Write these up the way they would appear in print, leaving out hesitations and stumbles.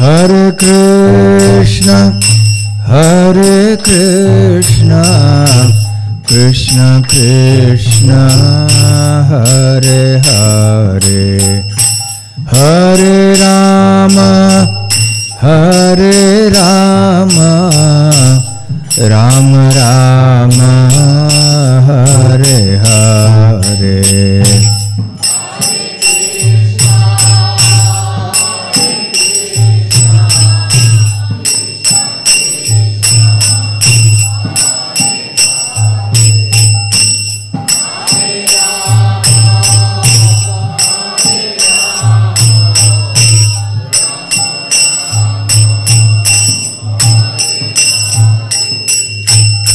Hare Krishna, Hare Krishna, Krishna Krishna, Hare Hare, Hare Rama, Hare Rama, Rama Rama, Hare Hare.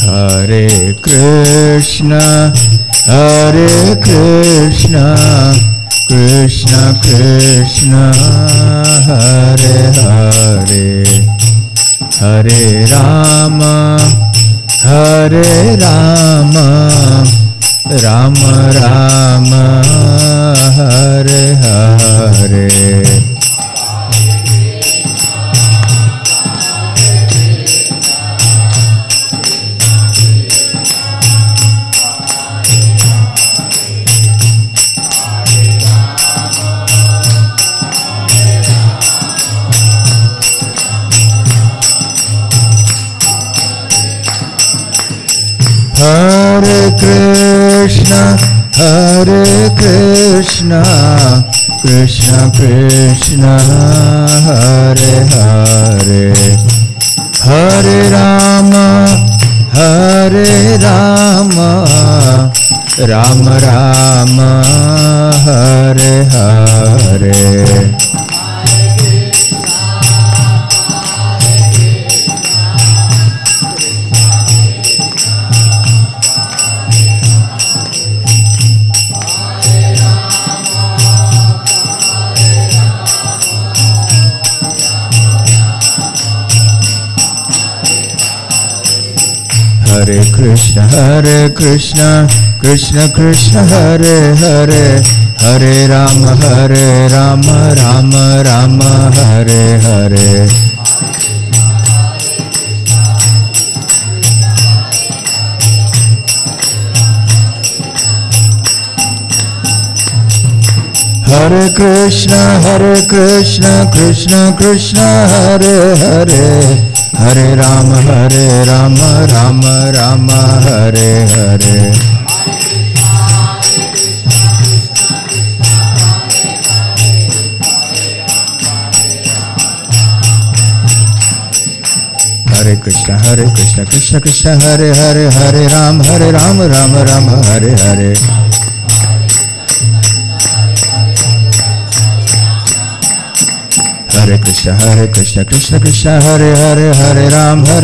Hare Krishna, Hare Krishna, Krishna Krishna, Hare Hare, Hare Rama, Hare Rama, Rama Rama, Hare Hare. Hare Krishna, Hare Krishna, Krishna Krishna, Hare Hare, Hare Rama, Hare Rama, Rama Rama, Hare Hare. Hare Krishna, Krishna Krishna, Hare Hare, Hare Rama, Rama Rama, Hare Hare. Hare Krishna, Krishna Krishna, Hare Hare, Hare Rama, Rama Rama, Hare Hare. Hare Krishna, Krishna Krishna, Hare Hare, Hare Rama,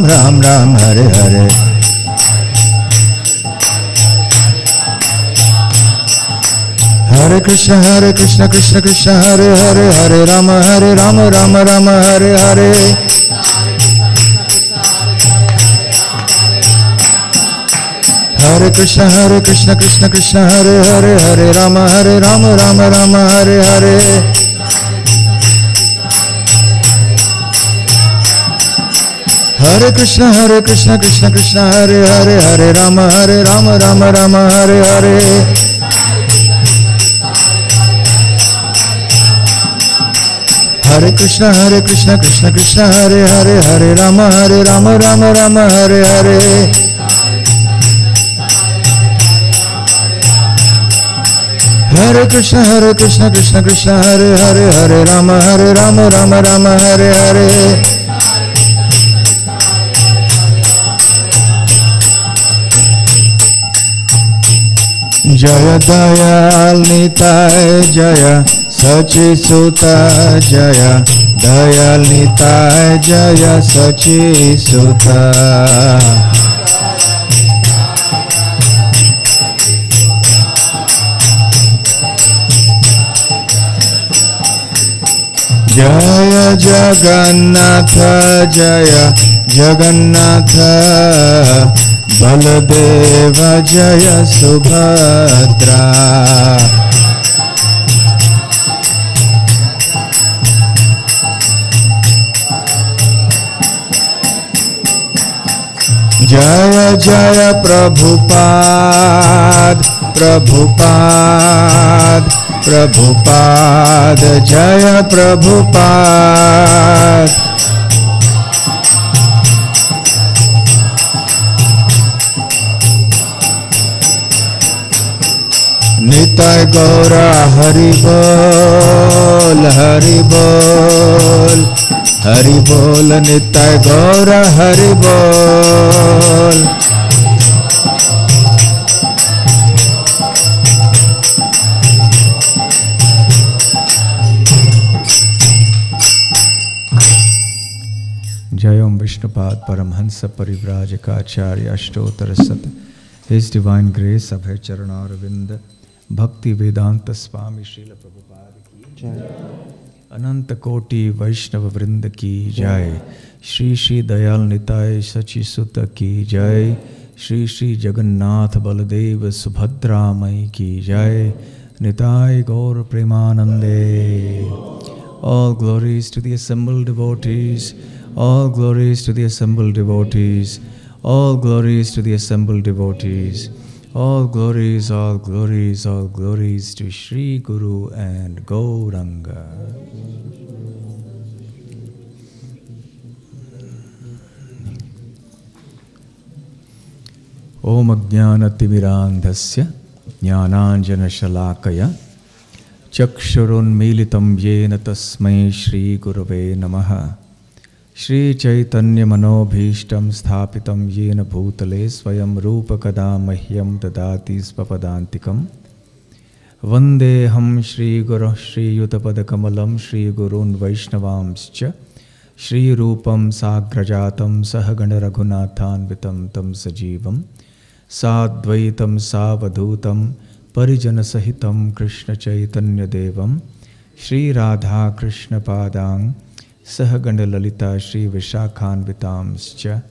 Rama Rama, Hare Hare. Hare Krishna, Krishna Krishna, Hare Hare, Hare Ram, Ram Ram, Hare Hare. Hare Krishna, Krishna Krishna, Hare Hare, Hare Rama, Rama Rama, Hare Hare. Hare Krishna, Krishna Krishna, Hare Hare, Hare Rama, Rama Rama, Hare Hare. Hare Krishna, Krishna Krishna, Hare Hare, Hare Rama, Rama Rama, Hare Hare. Hare Krishna, Krishna Hare Hare, Hare Rama, Rama Rama, Hare Hare. Hare Krishna, Krishna Hare Hare, Hare Rama, Rama Rama, Hare Hare. Jaya Dayal Nitai Jaya Sachi Sutta Jaya Dayal Nitai Jaya Sachi Sutta. Jaya Jagannatha Jaya Jagannatha Baladeva Jaya Subhadra. Jaya Jaya Prabhupada, Prabhupada, Prabhupada, Jaya Prabhupada. Nitai Gaura Hari Bol, Hari Bol, Hari Bol, Nitai Gaura Hari Bol. Jayam Vishnupad Paramhansa Parivrajaka Ashtottara Sat. His Divine Grace Abhay Charanaravinda Bhakti Vedanta Swami Srila Prabhupada ki Jai. Ananta Koti Vaishnava Vrinda ki Jai. Shri Shri Dayal Nitai Sachi Sutta ki Jai. Shri Shri Jagannath Baladeva Subhadra Mai ki Jai. Nitai Gaur Premanande. All glories to the assembled devotees. All glories to the assembled devotees. All glories to the assembled devotees. All glories, all glories, all glories to Shri Guru and Gauranga. Om Ajnanatimirandhasya Jnananjana Shalakaya Chakshurun Militam Yena Tasmai Shri Gurave Namaha. Shri Chaitanya Manobhishtam Sthapitam Yena Bhutale Swayam Rupa Kada Mahyam Dadati Svapadantikam Vandeham Shri Guru Shri Yutapada Kamalam Shri Gurun Vaishnavamscha Shri Rupam Sagrajatam Sahagana Raghunathan Vitam Tam Sajivam Sadvaitam Savadhutam Parijana Sahitam Krishna Chaitanya Devam Shri Radha Krishna Padang Sahaganda Lalita Shri Vishakhan Vitamscha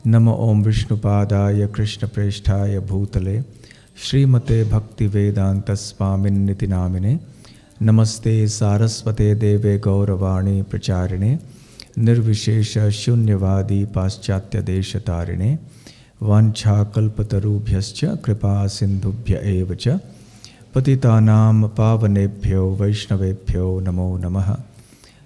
Namo Om Vishnupadaya Krishna Presthaya Bhutale Shri Mate Bhakti Vedanta Swamin Niti Namine Namaste Saraswate Deve Gauravani Pracharine Nirvishesha Shunyavadi Paschatya Deshatarine Vancha Kalpatarubhyascha Kripa Sindhubhya Evacha Patitanam Pavanebhyo Vaishnavebhyo Namo Namaha.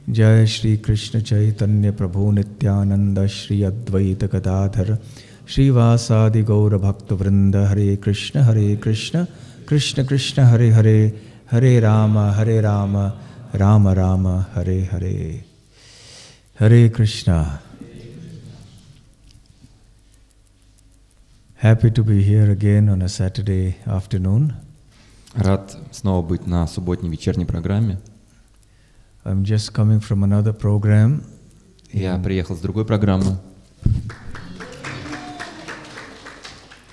Jai Shri Krishna Chaitanya Prabhu Nityananda Shri Advaita Gadadhar Shri Vasadi Gaura Bhakta Vrinda Hare Krishna Krishna Krishna Hare Hare Hare Rama Rama Rama Hare Hare. Hare Krishna. Happy to be here again on a Saturday afternoon. Рад снова быть на субботней вечерней программе. I'm just coming from another program. Я приехал с другой программы.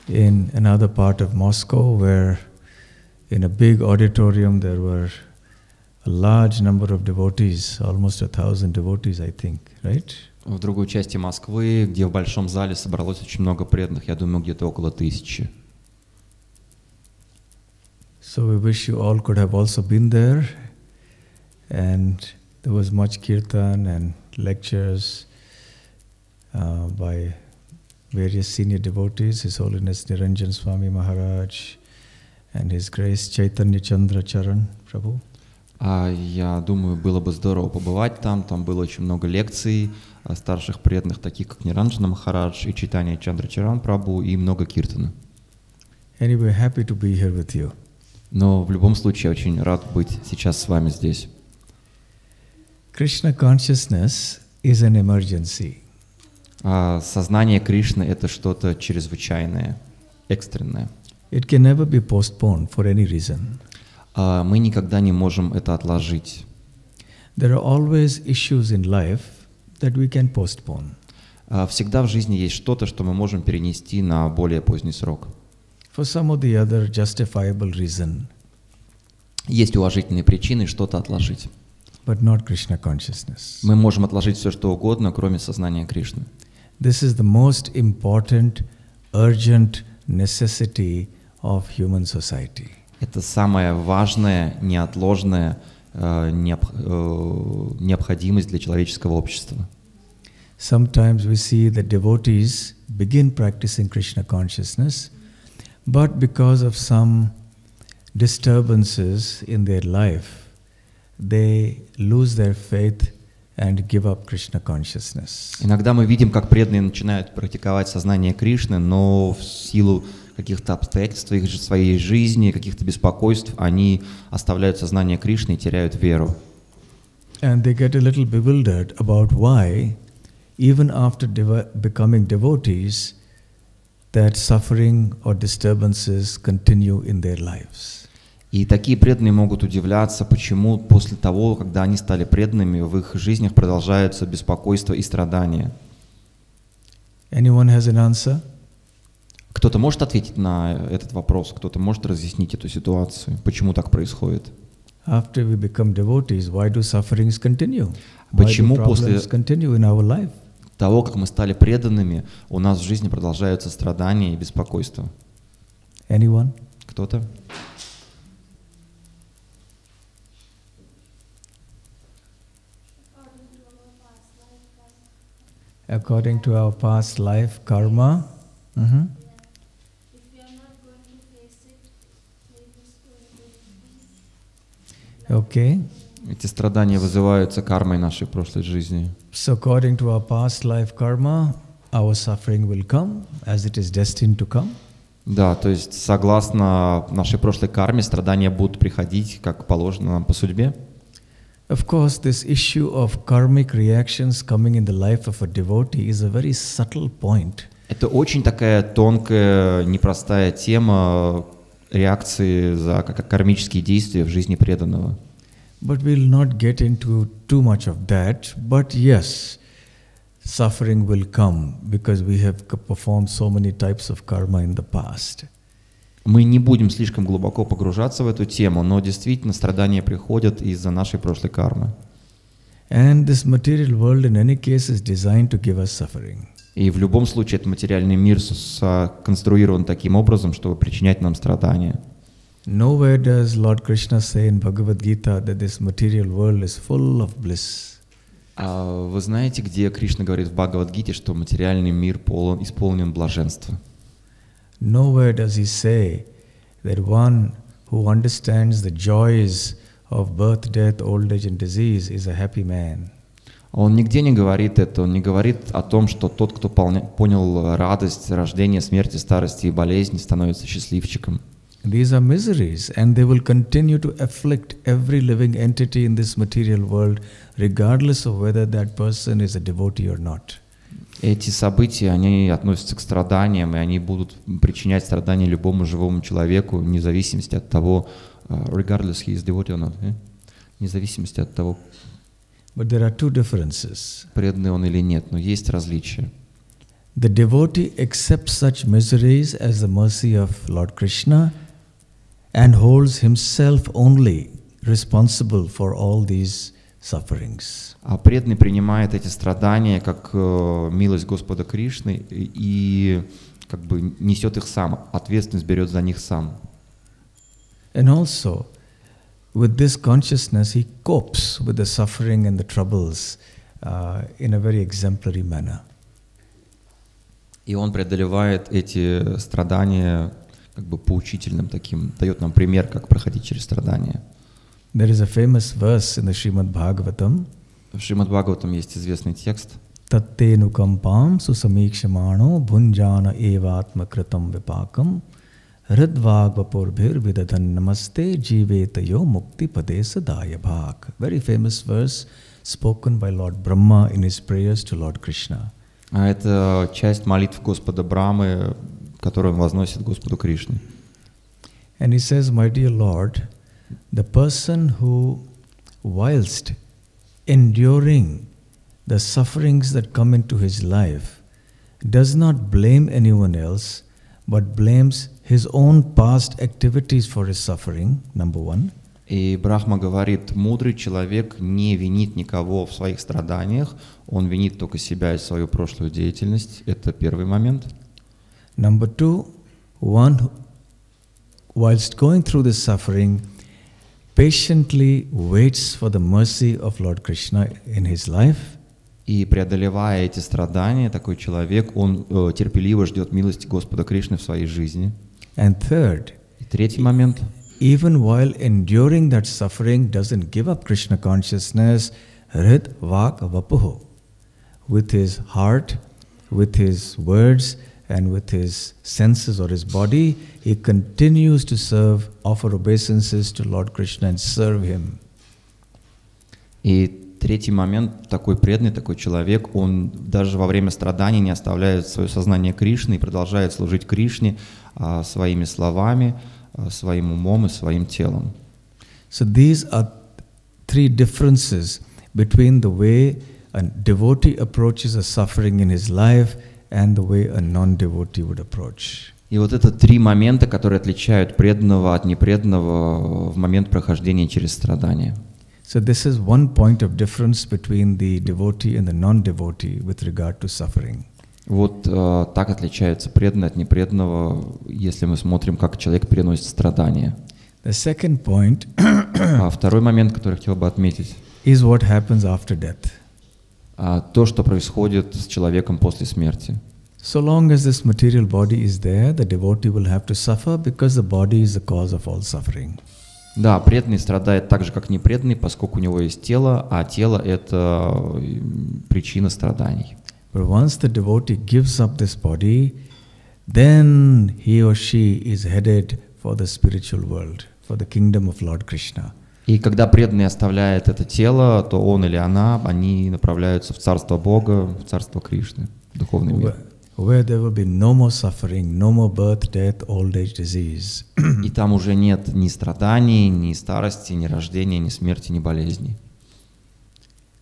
In another part of Moscow, where in a big auditorium there were a large number of devotees, almost 1,000 devotees, I think, right? В другой части Москвы, где в большом зале собралось очень много преданных, я думаю, где-то около 1000. So we wish you all could have also been there. And there was much kirtan and lectures by various senior devotees, His Holiness Niranjan Swami Maharaj and His Grace Chaitanya Chandra Charan Prabhu. Я думаю, было бы здорово побывать там. Там было очень много лекций старших преданных, таких как Ниранджана Махарадж и Чайтанья Чандра Чаран Прабху, и много киртана. Anyway, happy to be here with you. Но в любом случае, я очень рад быть сейчас с вами здесь. Krishna consciousness is an emergency. Сознание Кришны — это что-то чрезвычайное, экстренное. It can never be postponed for any reason. Мы никогда не можем это отложить. There are always issues in life that we can postpone. Всегда в жизни есть что-то, что мы можем перенести на более поздний срок. For some or the other justifiable reason. Есть уважительные причины что-то отложить. But not Krishna consciousness. Мы можем отложить все, что угодно, кроме сознания Кришны. This is the most important, urgent necessity of human society. Это самая важная, неотложная необходимость для человеческого общества. Sometimes we see that devotees begin practicing Krishna consciousness, but because of some disturbances in their life, they lose their faith and give up Krishna consciousness. Иногда мы видим, как преданные начинают практиковать сознание Кришны, но в силу каких-то обстоятельств своей жизни, каких-то беспокойств, они оставляют сознание Кришны и теряют веру. And they get a little bewildered about why, even after becoming devotees, that suffering or disturbances continue in their lives. И такие преданные могут удивляться, почему после того, когда они стали преданными, в их жизнях продолжаются беспокойства и страдания. Anyone has an answer? Кто-то может ответить на этот вопрос, кто-то может разъяснить эту ситуацию, почему так происходит? After we become devotees, why do sufferings continue? Почему Why do после problems continue in our life? того, как мы стали преданными, у нас в жизни продолжаются страдания и беспокойства? Anyone? Кто-то? According to our past life karma. Mm-hmm. If we are not going to face it, we just going to Okay. Эти страдания вызываются кармой нашей прошлой жизни. So according to our past life karma, our suffering will come as it is destined to come. Да, то есть согласно нашей прошлой карме, страдания будут приходить, как положено нам по судьбе. Of course, this issue of karmic reactions coming in the life of a devotee is a very subtle point. Это очень такая тонкая, непростая тема реакции за кармические действия в жизни преданного. But we'll not get into too much of that. But yes, suffering will come because we have performed so many types of karma in the past. Мы не будем слишком глубоко погружаться в эту тему, но действительно страдания приходят из-за нашей прошлой кармы. And this material world in any case is designed to give us suffering. И в любом случае этот материальный мир сконструирован таким образом, чтобы причинять нам страдания. Nowhere does Lord Krishna say in Bhagavad Gita that this material world is full of bliss. А вы знаете, где Кришна говорит в Бхагавад-гите, что материальный мир исполнен блаженства? Nowhere does he say that one who understands the joys of birth, death, old age and disease is a happy man. Он нигде не говорит это, он не говорит о том, что тот, кто понял радость рождения, смерти, старости и болезни, становится счастливчиком. These are miseries, and they will continue to afflict every living entity in this material world, regardless of whether that person is a devotee or not. Эти события, они относятся к страданиям, и они будут причинять страдания любому живому человеку, вне зависимости от того, regardless he is devotee or not, вне зависимости от того, But there are two differences. преданный он или нет, но есть различия. The devotee accepts such miseries as the mercy of Lord Krishna and holds himself only responsible for all these sufferings. А преданный принимает эти страдания как милость Господа Кришны и как бы несет их сам, ответственность берет за них сам. And also, with this consciousness, he copes with the suffering and the troubles in a very exemplary manner. И он преодолевает эти страдания как бы поучительным таким, дает нам пример, как проходить через страдания. There is a famous verse in the Srimad Bhagavatam. В Шримад Бхагаватам есть известный текст. Tatte nukampam susamikshamaano bhunjana evatma kritam vipakam hridvagvapurbhir vidadhan namaste jivetayo mukti pade sadaya bhak. Very famous verse spoken by Lord Brahma in his prayers to Lord Krishna. А это часть молитв Господа Брамы, которую он возносит Господу Кришне. And he says, my dear Lord, the person who, whilst enduring the sufferings that come into his life, does not blame anyone else, but blames his own past activities for his suffering, number one. И Брахма говорит, мудрый человек не винит никого в своих страданиях, он винит только себя и свою прошлую деятельность. Это первый момент. Number two, one who, whilst going through this suffering, patiently waits for the mercy of Lord Krishna in his life. И преодолевая эти страдания, такой человек, он терпеливо ждет милости Господа Кришны в своей жизни. And third, И третий момент. even while enduring that suffering, doesn't give up Krishna consciousness, hrid vak vapuho. With his heart, with his words, and with his senses or his body, he continues to serve, offer obeisances to Lord Krishna and serve him. И третий момент, такой преданный, такой человек, он даже во время страданий не оставляет свое сознание Кришны и продолжает служить Кришне своими словами, своим умом и своим телом. So these are three differences between the way a devotee approaches a suffering in his life and the way a non-devotee would approach. И вот это три момента, которые отличают преданного от непреданного в момент прохождения через страдания. So this is one point of difference between the devotee and the non-devotee with regard to suffering. Вот так отличается преданный от непреданного, если мы смотрим, как человек переносит страдания. The second point А второй момент, который я хотел бы отметить, is what happens after death. то, что происходит с человеком после смерти. So long as this material body is there, the devotee will have to suffer because the body is the cause of all suffering. Да, преданный страдает так же, как непреданный, поскольку у него есть тело, а тело — это причина страданий. But once the devotee gives up this body, then he or she is headed for the spiritual world, for the kingdom of Lord Krishna. И когда преданный оставляет это тело, то он или она, они направляются в царство Бога, в царство Кришны, в духовный мир. Where there will be no more suffering, no more birth, death, old age, disease. И там уже нет ни страданий, ни старости, ни рождения, ни смерти, ни болезней.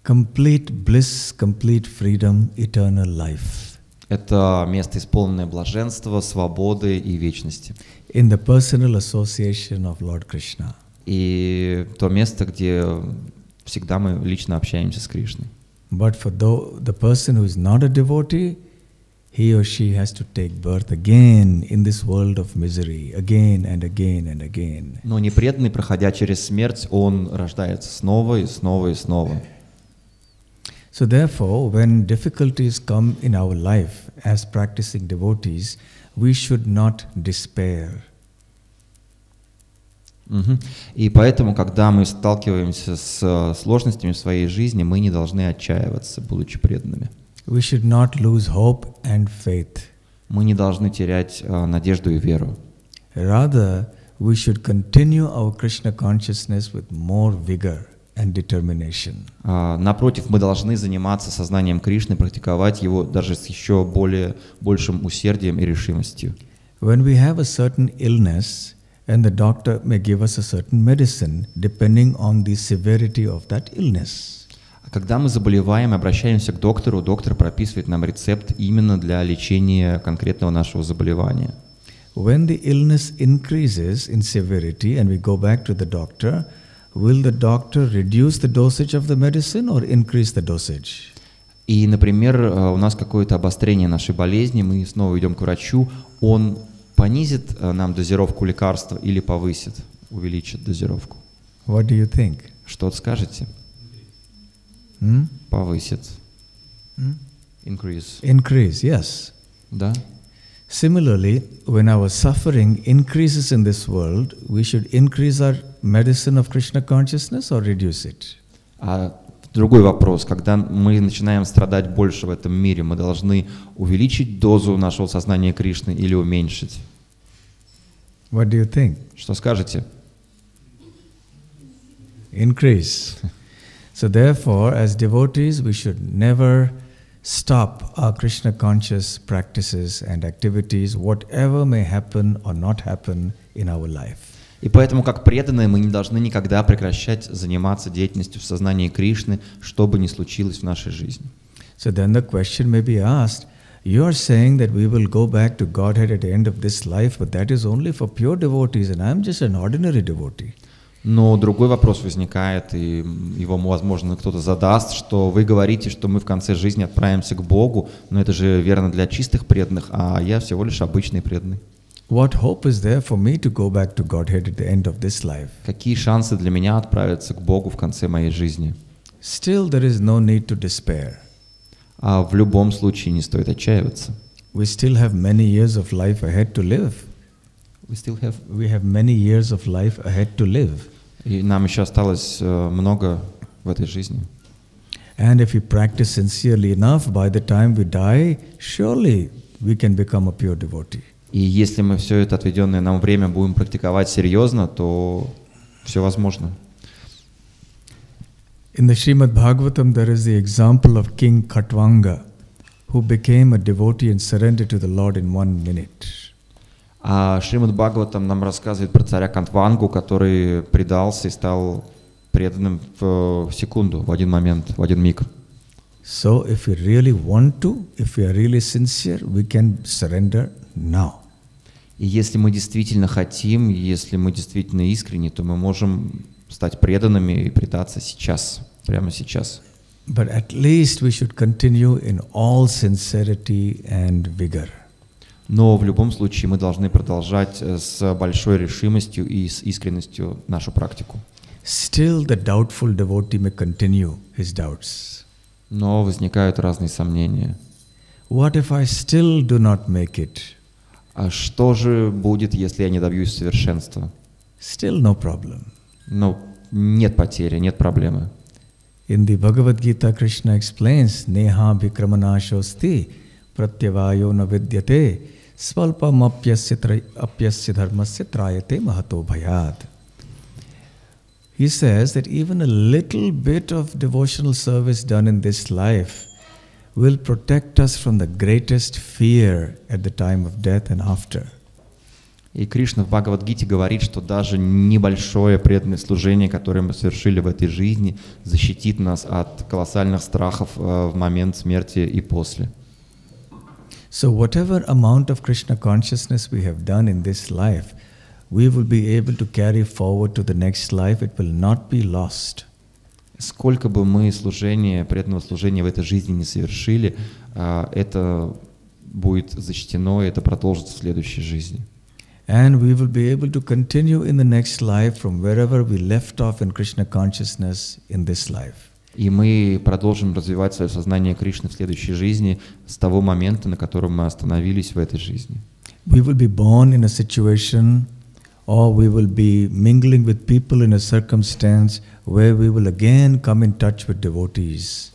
Complete bliss, complete freedom, eternal life. Это место, исполненное блаженства, свободы и вечности. In the personal association of Lord Krishna. И то место, где всегда мы лично общаемся с Кришной. But for the person who is not a devotee, he or she has to take birth again in this world of misery, again and again and again. Но непреданный, проходя через смерть, он рождается снова и снова и снова. So therefore, when difficulties come in our life as practicing devotees, we should not despair. И поэтому, когда мы сталкиваемся с сложностями в своей жизни, мы не должны отчаиваться, будучи преданными. We should not lose hope and faith. Мы не должны терять надежду и веру. Rather, we should continue our Krishna consciousness with more vigor and determination. Напротив, мы должны заниматься сознанием Кришны, практиковать его даже с еще большим усердием и решимостью. When we have a certain illness, and the doctor may give us a certain medicine depending on the severity of that illness. Когда мы заболеваем, обращаемся к доктору, доктор прописывает нам рецепт именно для лечения конкретного нашего заболевания. When the illness increases in severity and we go back to the doctor, will the doctor reduce the dosage of the medicine or increase the dosage? И, например, у нас какое-то обострение нашей болезни, мы снова идем к врачу, он понизит нам дозировку лекарства или повысит, увеличит дозировку? What do you think? Что скажете? Повысит. Increase. Increase, yes. Да. Similarly, when our suffering increases in this world, we should increase our medicine of Krishna consciousness or reduce it? Другой вопрос. Когда мы начинаем страдать больше в этом мире, мы должны увеличить дозу нашего сознания Кришны или уменьшить? What do you think? Что скажете? Increase. So therefore, as devotees, we should never stop our Krishna conscious practices and activities, whatever may happen or not happen in our life. И поэтому, как преданные, мы не должны никогда прекращать заниматься деятельностью в сознании Кришны, что бы ни случилось в нашей жизни. So then the question may be asked, you are saying that we will go back to Godhead at the end of this life, but that is only for pure devotees, and I am just an ordinary devotee. Но другой вопрос возникает, и его, возможно, кто-то задаст, что вы говорите, что мы в конце жизни отправимся к Богу, но это же верно для чистых преданных, а я всего лишь обычный преданный. What hope is there for me to go back to Godhead at the end of this life? Какие шансы для меня отправиться к Богу в конце моей жизни? Still, there is no need to despair. А в любом случае не стоит отчаиваться. We still have many years of life ahead to live. We have many years of life ahead to live. И нам еще осталось много в этой жизни. And if we practice sincerely enough, by the time we die, surely we can become a pure devotee. И если мы все это отведенное нам время будем практиковать серьезно, то все возможно. In the Srimad Bhagavatam, there is the example of King Khatvanga, who became a devotee and surrendered to the Lord in 1 minute. А Шримад Бхагаватам нам рассказывает про царя Кхатвангу, который предался и стал преданным в секунду, в один момент, в один миг. So if we really want to, if we are really sincere, we can surrender now. И если мы действительно хотим, если мы действительно искренни, то мы можем стать преданными и предаться сейчас, прямо сейчас. But at least we should continue in all sincerity and vigor. Но в любом случае мы должны продолжать с большой решимостью и с искренностью нашу практику. Still the doubtful devotee may continue his doubts. Но возникают разные сомнения. What if I still do not make it? А что же будет, если я не добьюсь совершенства? Still no problem. Ну, нет потери, нет проблемы. In the Bhagavad Gita, Krishna explains, Neha bhikramanashosti pratyavayo na vidyate svalpam apyasya dharmasya trayate mahato bhayad. He says that even a little bit of devotional service done in this life will protect us from the greatest fear at the time of death and after. И Кришна в Бхагавад-гите говорит, что даже небольшое преданное служение, которое мы совершили в этой жизни, защитит нас от колоссальных страхов в момент смерти и после. So whatever amount of Krishna consciousness we have done in this life, we will be able to carry forward to the next life. It will not be lost. Сколько бы мы преданного служения в этой жизни не совершили, это будет защищено, и это продолжится в следующей жизни. And we will be able to continue in the next life from wherever we left off in Krishna consciousness in this life. И мы продолжим развивать свое сознание Кришны в следующей жизни с того момента, на котором мы остановились в этой жизни. We will be born in a situation, or we will be mingling with people in a circumstance where we will again come in touch with devotees.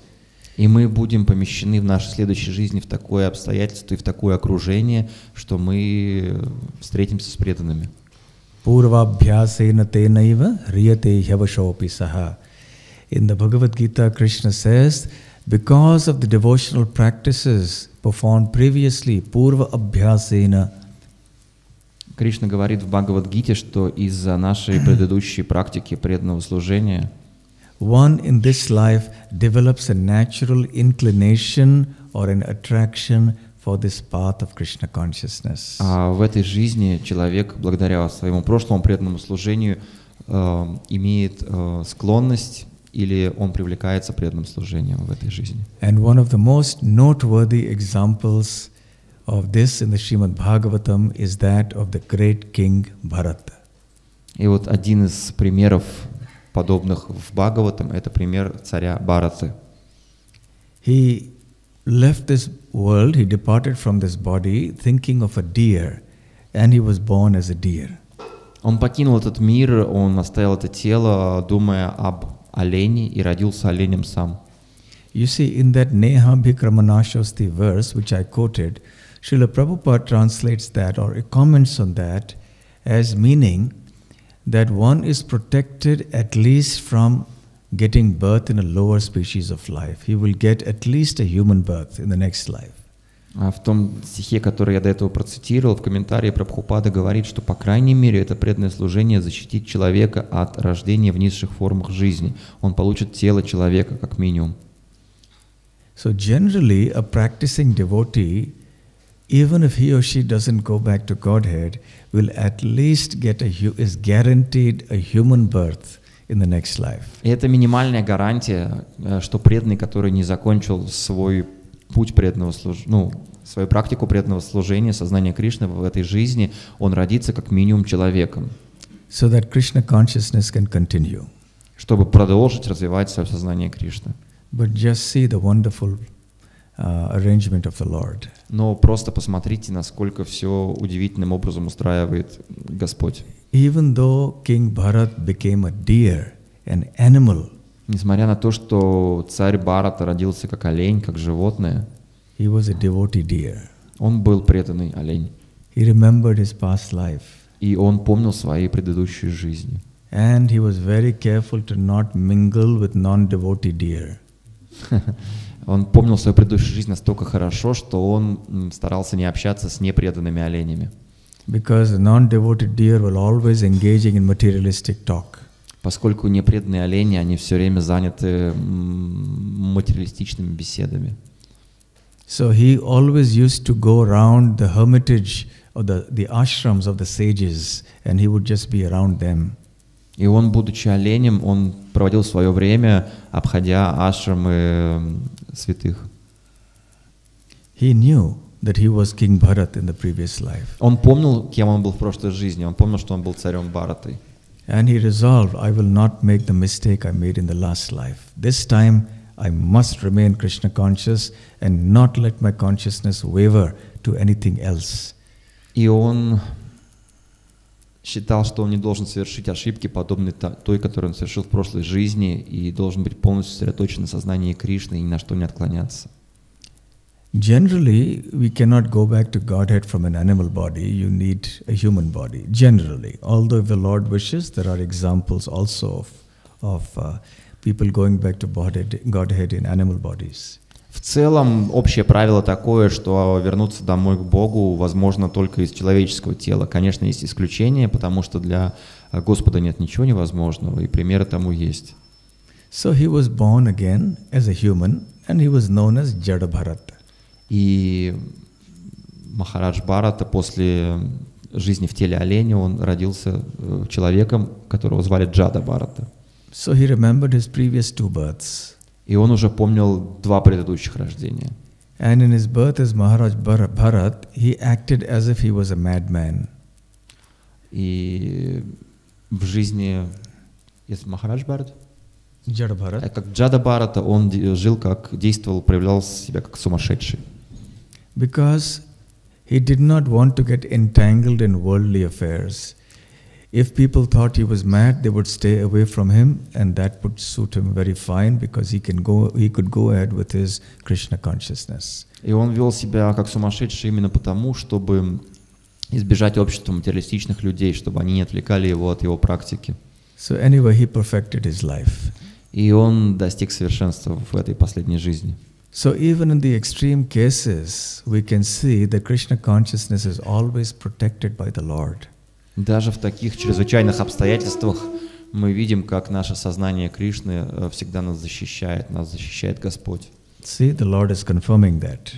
И мы будем помещены в нашей следующей жизни в такое обстоятельство и в такое окружение, что мы встретимся с преданными. Purvabhyasena tenaiva riyate hyavashopi saha. In the Bhagavad Gita, Krishna says, because of the devotional practices performed previously, purva abhyasena. Кришна говорит в Бхагавад-гите, что из-за нашей предыдущей практики преданного служения one in this life develops a natural inclination or an attraction for this path of Krishna consciousness. А в этой жизни человек, благодаря своему прошлому преданному служению, имеет склонность или он привлекается преданным служением в этой жизни. And one of the most noteworthy examples of this in the Srimad Bhagavatam is that of the great king Bharata. И вот один из примеров подобных в Бхагаватам, это пример царя Бхараты. He left this world, he departed from this body thinking of a deer, and he was born as a deer. Он покинул этот мир, он оставил это тело, думая об олене, и родился оленем сам. You see, in that Neha Bhikramanashosti verse, which I quoted, Srila Prabhupada translates that or comments on that as meaning that one is protected at least from getting birth in a lower species of life. He will get at least a human birth in the next life. А в том стихе, который я до этого процитировал, в комментарии Прабхупада говорит, что по крайней мере это преданное служение защитит человека от рождения в низших формах жизни. Он получит тело человека как минимум. So generally, a practicing devotee, even if he or she doesn't go back to Godhead, will at least is guaranteed a human birth in the next life. И это минимальная гарантия, что преданный, который не закончил свой путь преданного служения, свою практику преданного служения, сознания Кришны в этой жизни, он родится как минимум человеком. So that Krishna consciousness can continue. Чтобы продолжить развивать свое сознание Кришны. But just see the wonderful arrangement of the Lord. Но просто посмотрите, насколько все удивительным образом устраивает Господь. Even though King Bharat became a deer, an animal, Несмотря на то, что царь Бхарата родился как олень, как животное, he was a devotee deer. он был преданный олень. He remembered his past life. И он помнил свои предыдущие жизни. And he was very careful to not mingle with non-devotee deer. Он помнил свою предыдущую жизнь настолько хорошо, что он старался не общаться с непреданными оленями. Because the non-devotee deer will always engaging in materialistic talk. Поскольку непреданные олени, они все время заняты материалистичными беседами. So he always used to go around the hermitage or the ashrams of the sages, and he would just be around them. И он, будучи оленем, он проводил свое время, обходя ашрамы святых. He knew that he was King Bharat in the previous life. Он помнил, кем он был в прошлой жизни. Он помнил, что он был царем Бхаратой. And he resolved, I will not make the mistake I made in the last life. This time I must remain Krishna conscious and not let my consciousness waver to anything else. И он считал, что он не должен совершить ошибки, подобные той, которую он совершил в прошлой жизни, и должен быть полностью сосредоточен на сознании Кришны и ни на что не отклоняться. Generally, we cannot go back to Godhead from an animal body. You need a human body. Generally, although if the Lord wishes, there are examples also of people going back to Godhead in animal bodies. В целом, общее правило такое, что вернуться домой к Богу возможно только из человеческого тела. Конечно, есть исключения, потому что для Господа нет ничего невозможного, и примеры тому есть. So he was born again as a human, and he was known as Jada Bharata. И Махарадж Бхарата после жизни в теле оленя, он родился человеком, которого звали Джада Бхарата. So he remembered his previous 2 births. И он уже помнил 2 предыдущих рождения. And in his birth as Maharaj Bharat, he acted as if he was a madman. И в жизни Махарадж Бхарат, Jada Bharat. как Джада Бхарата, он жил как, действовал, проявлял себя как сумасшедший. Because he did not want to get entangled in worldly affairs. If people thought he was mad, they would stay away from him, and that would suit him very fine because he could go ahead with his Krishna consciousness. И он вел себя как сумасшедший именно потому, чтобы избежать общества материалистичных людей, чтобы они не отвлекали его от его практики. So anyway, he perfected his life. И он достиг совершенства в этой последней жизни. So even in the extreme cases, we can see that Krishna consciousness is always protected by the Lord. Даже в таких чрезвычайных обстоятельствах мы видим, как наше сознание Кришны всегда нас защищает Господь. See, the Lord is confirming that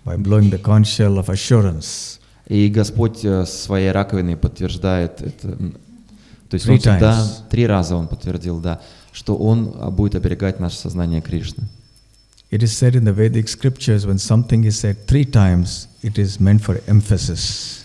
by blowing the conch shell of assurance. И Господь своей раковиной подтверждает это. То есть он всегда 3 раза он подтвердил, да, что он будет оберегать наше сознание Кришны. It is said in the Vedic scriptures, when something is said 3 times, it is meant for emphasis.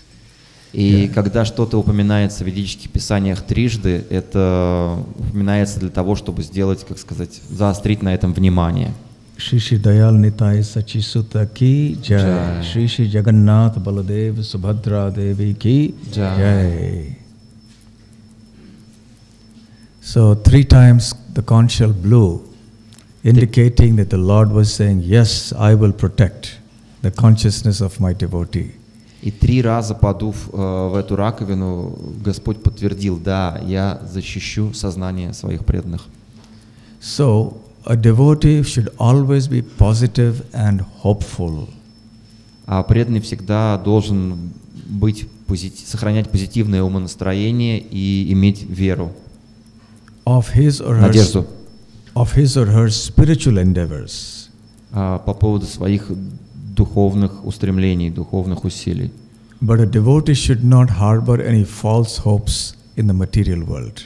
И когда что-то упоминается в ведических писаниях трижды, это упоминается для того, чтобы сделать, как сказать, заострить на этом внимание. Shri Dayal Nitai Sachi Sutta ki jai. Shri Jagannath Baladev Subhadra Devi ki jai. So 3 times the conch shell blew, indicating that the Lord was saying, yes, I will protect the consciousness of my devotee. И 3 раза подув в эту раковину, Господь подтвердил, да, я защищу сознание своих преданных. So a devotee should always be positive and hopeful. А преданный всегда должен быть сохранять позитивное умонастроение и иметь веру, надежду. Of his or her spiritual endeavors. По поводу своих духовных устремлений, духовных усилий. But a devotee should not harbor any false hopes in the material world.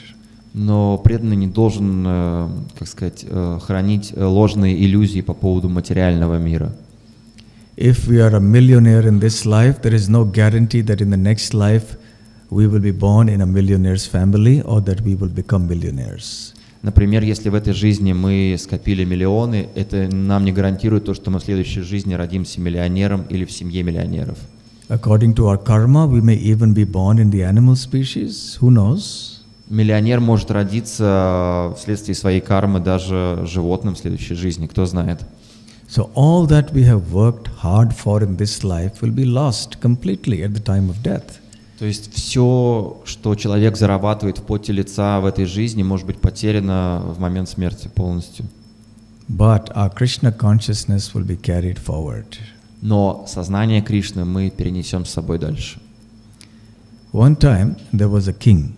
Но преданный не должен, как сказать, хранить ложные иллюзии по поводу материального мира. If we are a millionaire in this life, there is no guarantee that in the next life we will be born in a millionaire's family or that we will become millionaires. Например, если в этой жизни мы скопили миллионы, это нам не гарантирует то, что мы в следующей жизни родимся миллионером или в семье миллионеров. According to our karma, we may even be born in the animal species. Who knows? Миллионер может родиться вследствие своей кармы даже животным в следующей жизни, кто знает. So all that we have worked hard for in this life will be lost completely at the time of death. То есть все, что человек зарабатывает в поте лица в этой жизни, может быть потеряно в момент смерти полностью. But our Krishna consciousness will be carried forward. Но сознание Кришны мы перенесем с собой дальше. One time there was a king.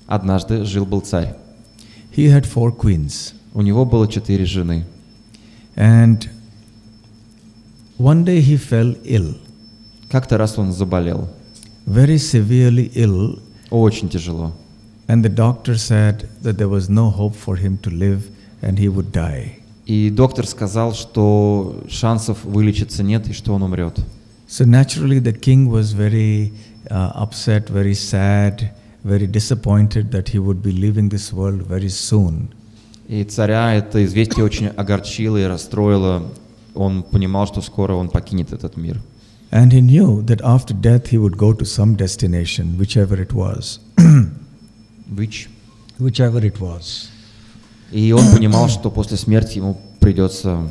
Однажды жил-был царь. He had 4 queens. У него было 4 жены. And one day he fell ill, Как-то раз он заболел. very severely ill, Очень тяжело. and the doctor said that there was no hope for him to live and he would die. И доктор сказал, что шансов вылечиться нет и что он умрет. So naturally the king was very upset, very sad, very disappointed that he would be leaving this world very soon. И царя это известие очень огорчило и расстроило. Он понимал, что скоро он покинет этот мир. And he knew that after death he would go to some destination, whichever it was. Whichever it was. И он понимал, что после смерти ему придется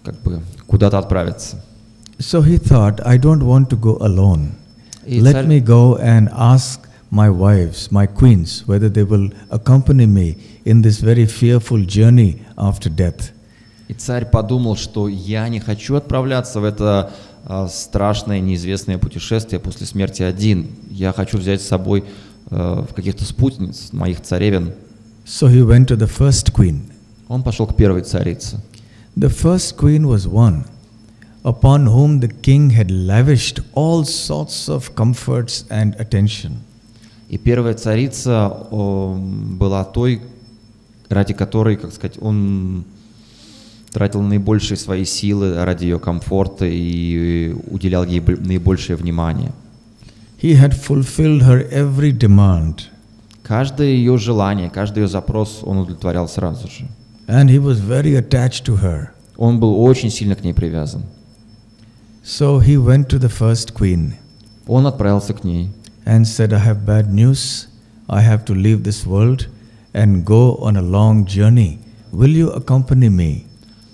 как бы куда-то отправиться. So he thought, I don't want to go alone. И Let царь- me go and ask my wives, my queens, whether they will accompany me in this very fearful journey after death. И царь подумал, что я не хочу отправляться в это страшное, неизвестное путешествие после смерти один. Я хочу взять с собой каких-то спутниц, моих царевен. So he went to the first queen. Он пошел к первой царице. The first queen was one upon whom the king had lavished all sorts of comforts and attention. И первая царица была той, ради которой, как сказать, он тратил наибольшие свои силы ради ее комфорта и уделял ей наибольшее внимание. He had fulfilled her every demand, Каждое ее желание, каждый ее запрос он удовлетворял сразу же. and he was very attached to her. Он был очень сильно к ней привязан. So he went to the first queen Он отправился к ней and said, I have bad news. I have to leave this world and go on a long journey. Will you accompany me?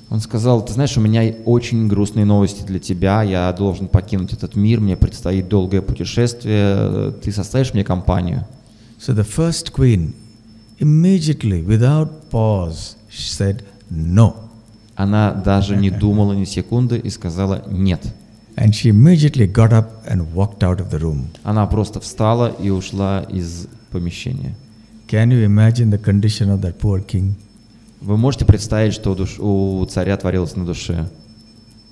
Он сказал, ты знаешь, у меня очень грустные новости для тебя, я должен покинуть этот мир, мне предстоит долгое путешествие, ты составишь мне компанию? So the first queen, immediately, without pause, she said, no. Она даже не думала ни секунды и сказала нет. And she immediately got up and walked out of the room. Она просто встала и ушла из помещения. Can you imagine the condition of that poor king? Вы можете представить, что у царя творилось на душе?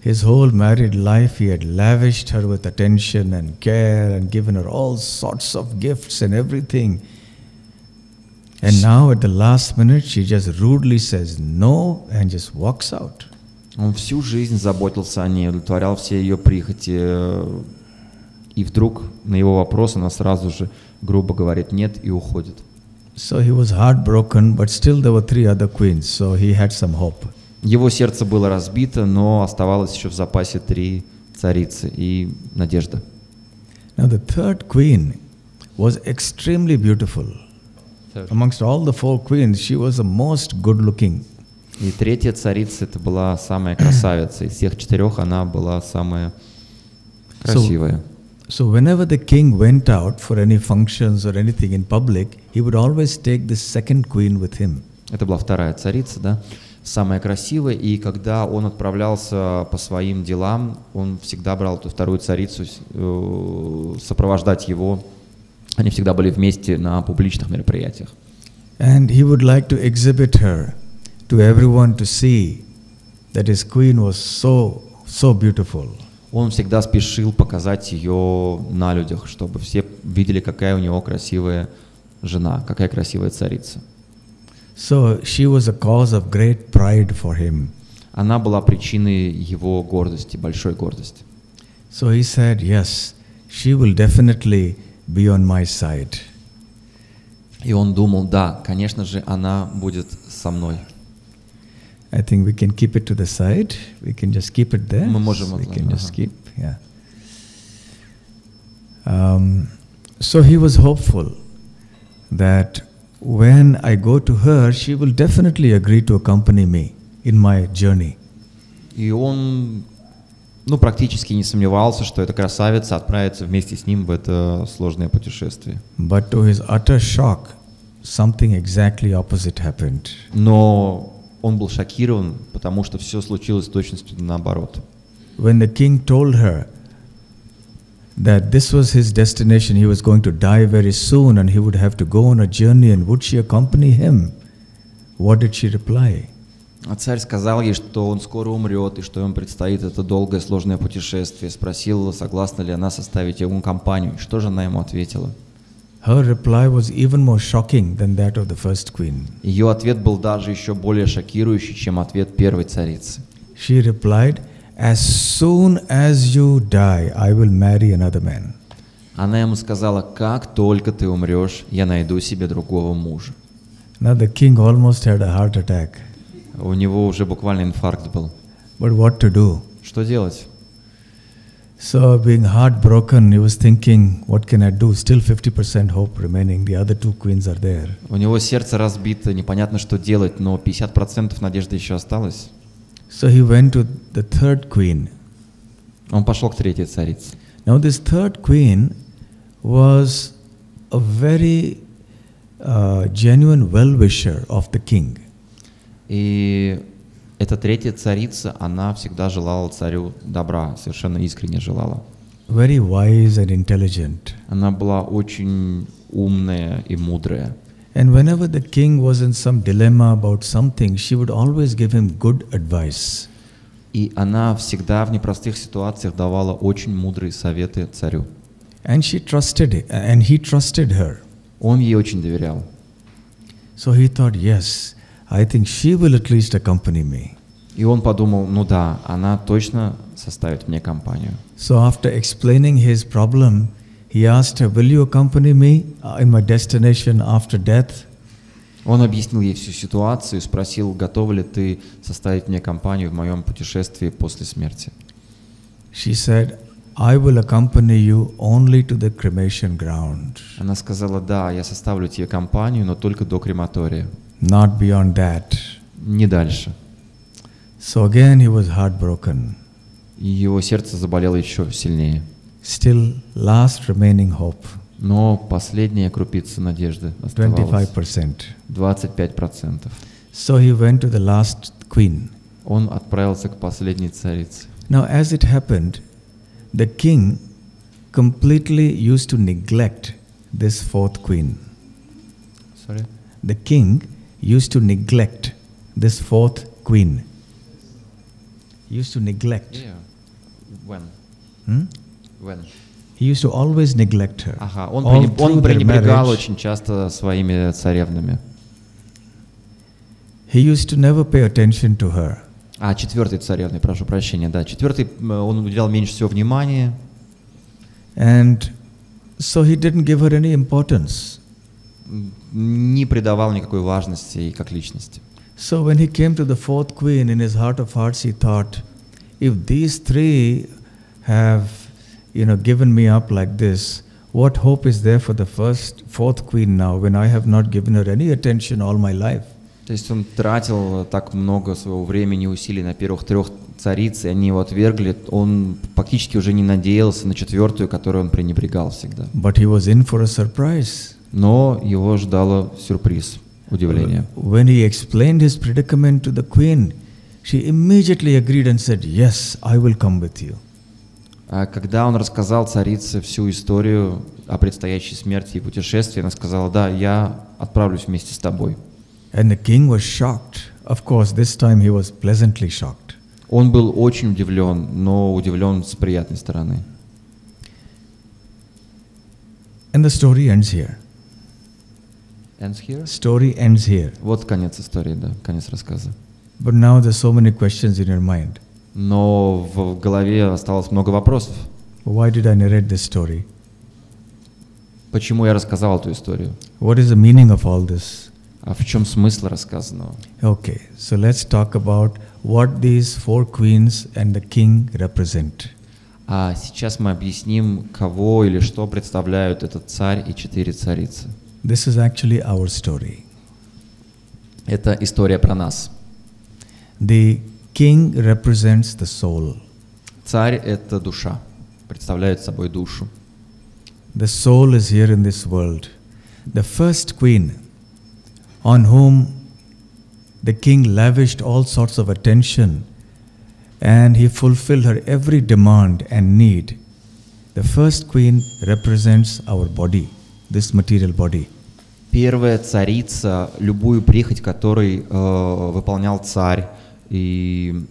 His whole married life, he had lavished her with attention and care and given her all sorts of gifts and everything. And now at the last minute, she just rudely says no and just walks out. Он всю жизнь заботился о ней, удовлетворял все ее прихоти. И вдруг на его вопрос она сразу же грубо говорит нет и уходит. So he was heartbroken, but still there were 3 other queens, so he had some hope. Его сердце было разбито, но оставалось еще в запасе 3 царицы и надежда. Now the third queen was extremely beautiful. Amongst all the 4 queens, she was the most good-looking. И третья царица это была самая красавица. Из всех 4 она была самая красивая. So whenever the king went out for any functions or anything in public, he would always take the second queen with him. Это была вторая царица, да, самая красивая. И когда он отправлялся по своим делам, он всегда брал эту вторую царицу сопровождать его. Они всегда были вместе на публичных мероприятиях. And he would like to exhibit her to everyone to see that his queen was so beautiful. Он всегда спешил показать ее на людях, чтобы все видели, какая у него красивая жена, какая красивая царица. So she was a cause of great pride for him. Она была причиной его гордости, большой гордости. So he said, yes, she will definitely be on my side. И он думал, да, конечно же, она будет со мной. I think we can keep it to the side. We can just keep it there. Мы можем We отложить, can just ага. keep, yeah. So he was hopeful that when I go to her, she will definitely agree to accompany me in my journey. И он, практически не сомневался, что эта красавица отправится вместе с ним в это сложное путешествие. But to his utter shock, something exactly opposite happened. Но он был шокирован, потому что все случилось в точности наоборот. When the king told her that this was his destination, he was going to die very soon and he would have to go on a journey, and would she accompany him? What did she reply? А царь сказал ей, что он скоро умрет, и что ему предстоит это долгое сложное путешествие. Спросил, согласна ли она составить ему компанию. Что же она ему ответила? Her reply was even more shocking than that of the first queen. Ее ответ был даже еще более шокирующий, чем ответ первой царицы. She replied, "As soon as you die, I will marry another man." Она ему сказала, как только ты умрешь, я найду себе другого мужа. Now the king almost had a heart attack. У него уже буквально инфаркт был. But what to do? Что делать? So being heartbroken, he was thinking, what can I do? Still 50% hope remaining. The other two queens are there. У него сердце разбито, непонятно, что делать, но 50% надежды еще осталось. So he went to the third queen. Он пошел к третьей царице. Now this third queen was a very genuine well-wisher of the king. И эта третья царица, она всегда желала царю добра, совершенно искренне желала. Very wise and intelligent. Она была очень умная и мудрая. And whenever the king was in some dilemma about something, she would always give him good advice. И она всегда в непростых ситуациях давала очень мудрые советы царю. And he trusted her. Он ей очень доверял. So he thought, yes, I think she will at least accompany me. И он подумал, ну да, она точно составит мне компанию. So after explaining his problem, he asked her, will you accompany me in my destination after death? Он объяснил ей всю ситуацию, спросил, готова ли ты составить мне компанию в моем путешествии после смерти. She said, I will accompany you only to the cremation ground. Она сказала, да, я составлю тебе компанию, но только до крематория. Not beyond that. Не дальше. So again he was heartbroken. И его сердце заболело еще сильнее. Still last remaining hope. Но последняя крупица надежды оставалась. 25%. 25%. So he went to the last queen. Он отправился к последней царице. Now as it happened, the king completely used to neglect this fourth queen. Sorry? The king used to neglect this fourth queen. He used to neglect. Yeah. When? Hmm? When? He used to always neglect her. Ага, All он through their пренебрегал marriage, очень часто своими царевнами. he used to never pay attention to her. А, четвертой царевной, прошу прощения, да. Четвертый, он уделял меньше всего внимания. And so he didn't give her any importance. Не придавал никакой важности ей как личности. So when he came to the fourth queen, in his heart of hearts he thought, if these three have, given me up like this, what hope is there for the fourth queen now, when I have not given her any attention all my life? То есть он тратил так много своего времени и усилий на первых трех цариц, и они его отвергли. Он фактически уже не надеялся на четвертую, которую он пренебрегал всегда. But he was in for a surprise. Но его ждало сюрприз, удивление. When he explained his predicament to the queen, she immediately agreed and said, yes, I will come with you. А когда он рассказал царице всю историю о предстоящей смерти и путешествии, она сказала, да, я отправлюсь вместе с тобой. And the king was shocked. Of course, this time he was pleasantly shocked. Он был очень удивлен, но удивлен с приятной стороны. And the story ends here. Ends here? Story ends here. Вот конец истории, да, конец рассказа. But now there's so many questions in your mind. Но в голове осталось много вопросов. Why did I narrate this story? Почему я рассказал эту историю? What is the meaning of all this? А в чем смысл рассказанного? Okay, so let's talk about what these 4 queens and the king represent. А сейчас мы объясним, кого или что представляют этот царь и 4 царицы. This is actually our story. Это история про нас. The king represents the soul. Царь — это душа, представляет собой душу. The soul is here in this world. The first queen, on whom the king lavished all sorts of attention, and he fulfilled her every demand and need. The first queen represents our body, this material body. Первая царица, любую прихоть которой выполнял царь, и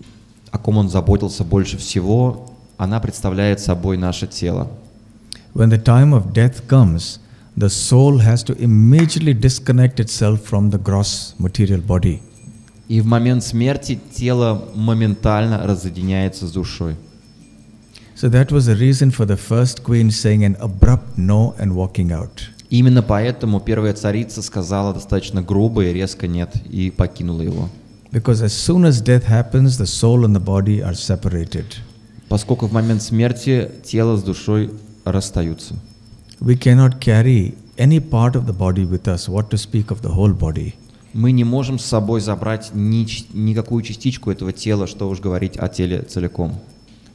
о ком он заботился больше всего, она представляет собой наше тело. When the time of death comes, the soul has to immediately disconnect itself from the gross material body. И в момент смерти тело моментально разъединяется с душой. So that was the reason for the first queen saying an abrupt no and walking out. Именно поэтому первая царица сказала достаточно грубо и резко нет и покинула его. Because as soon as death happens, the soul and the body are separated. Поскольку в момент смерти тело с душой расстаются. We cannot carry any part of the body with us, what to speak of the whole body. Мы не можем с собой забрать никакую частичку этого тела, что уж говорить о теле целиком.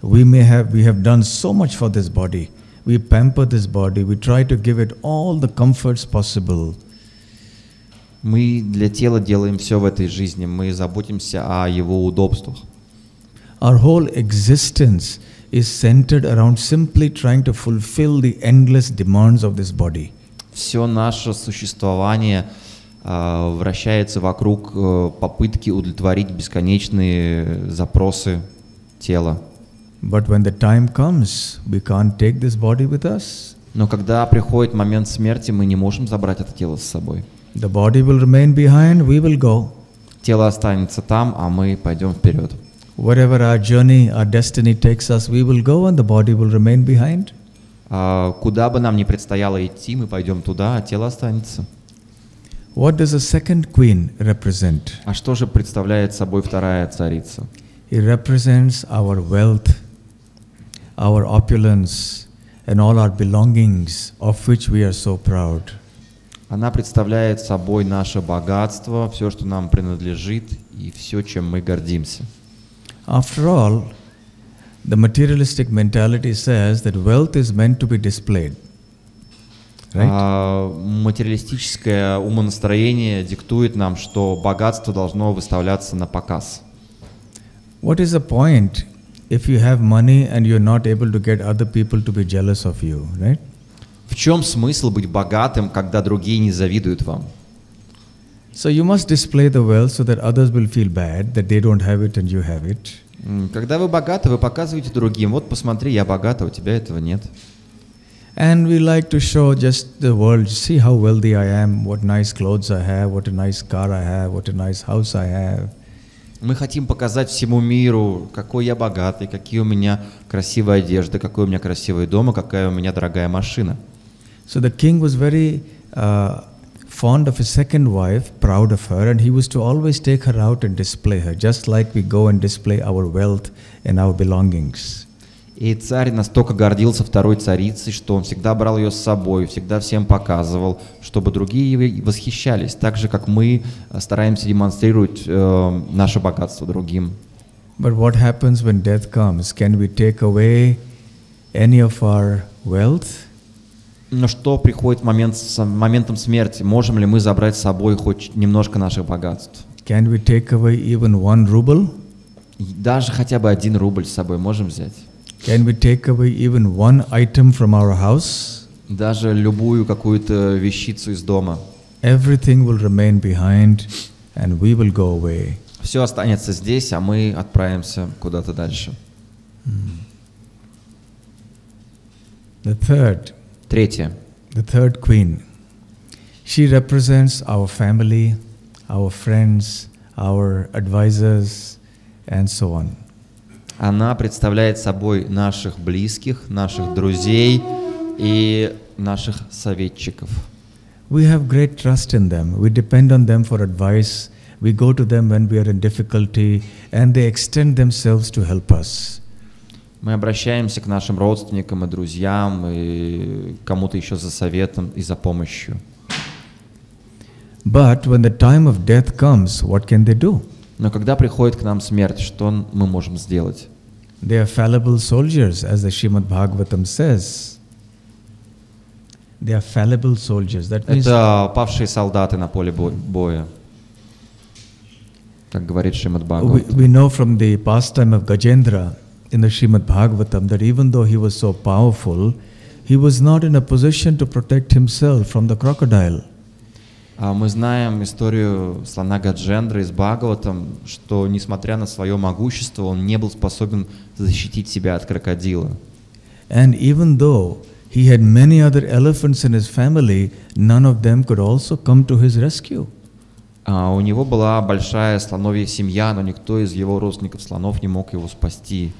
We have done so much for this body. We pamper this body. We try to give it all the comforts possible. Мы для тела делаем все в этой жизни. Мы заботимся о его удобствах. Our whole existence is centered around simply trying to fulfill the endless demands of this body. Все наше существование вращается вокруг попытки удовлетворить бесконечные запросы тела. But when the time comes, we can't take this body with us. Но когда приходит момент смерти, мы не можем забрать это тело с собой. The body will remain behind, we will go. Тело останется там, а мы пойдем вперед. Wherever our journey, our destiny takes us, we will go and the body will remain behind. Куда бы нам ни предстояло идти, мы пойдем туда, а тело останется. What does the second queen represent? А что же представляет собой вторая царица? It represents our wealth, our opulence, and all our belongings, of which we are so proud. Она представляет собой наше богатство, все, что нам принадлежит, и все, чем мы гордимся. After all, the materialistic mentality says that wealth is meant to be displayed. Right? Материалистическое умонастроение диктует нам, что богатство должно выставляться на показ. What is the point if you have money and you're not able to get other people to be jealous of you, right? В чем смысл быть богатым, когда другие не завидуют вам? So you must display the wealth so that others will feel bad that they don't have it and you have it. Когда вы богаты, вы показываете другим: вот посмотри, я богат, а у тебя этого нет. And we like to show just the world, see how wealthy I am, what nice clothes I have, what a nice car I have, what a nice house I have. Мы хотим показать всему миру, какой я богатый, какие у меня красивые одежды, какой у меня красивый дом, и какая у меня дорогая машина. So the king was very fond of his second wife, proud of her, and he was to always take her out and display her, just like we go and display our wealth and our belongings. И царь настолько гордился второй царицей, что он всегда брал ее с собой, всегда всем показывал, чтобы другие восхищались, так же, как мы стараемся демонстрировать наше богатство другим. But what happens when death comes? Can we take away any of our wealth? Но что приходит с моментом смерти? Можем ли мы забрать с собой хоть немножко наших богатств? Can we take away even 1 ruble? Даже хотя бы 1 рубль с собой можем взять? Can we take away even 1 item from our house? Даже любую какую-то вещицу из дома. Everything will remain behind and we will go away. Все останется здесь, а мы отправимся куда-то дальше. Третье. The third queen. She represents our family, our friends, our advisors, and so on. Она представляет собой наших близких, наших друзей и наших советчиков. We have great trust in them. We depend on them for advice. We go to them when we are in difficulty, and they extend themselves to help us. Мы обращаемся к нашим родственникам и друзьям, и кому-то еще за советом и за помощью. But when the time of death comes, what can they do? Но когда приходит к нам смерть, что мы можем сделать? They are fallible soldiers, as the Srimad Bhagavatam says. They are fallible soldiers. That means Это павшие солдаты на поле боя, как говорит Шримад Бхагаватам. we know from the pastime of Gajendra in the Srimad Bhagavatam that even though he was so powerful, he was not in a position to protect himself from the crocodile. Мы знаем историю слона Гаджендры из Бхагаватам, что несмотря на свое могущество, он не был способен защитить себя от крокодила. And even though he had many other elephants in his family, none of them could also come to his rescue. У него была большая слоновья семья, но никто из его родственников слонов не мог его спасти.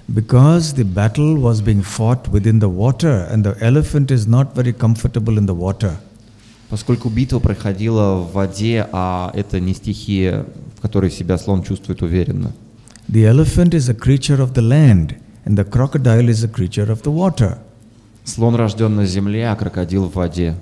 Because the battle was being fought within the water and the elephant is not very comfortable in the water. Поскольку битва проходила в воде, а это не стихия, в которой себя слон чувствует уверенно. The elephant is a creature of the land and the crocodile is a creature of the water. Слон рожден на земле, а крокодил в воде.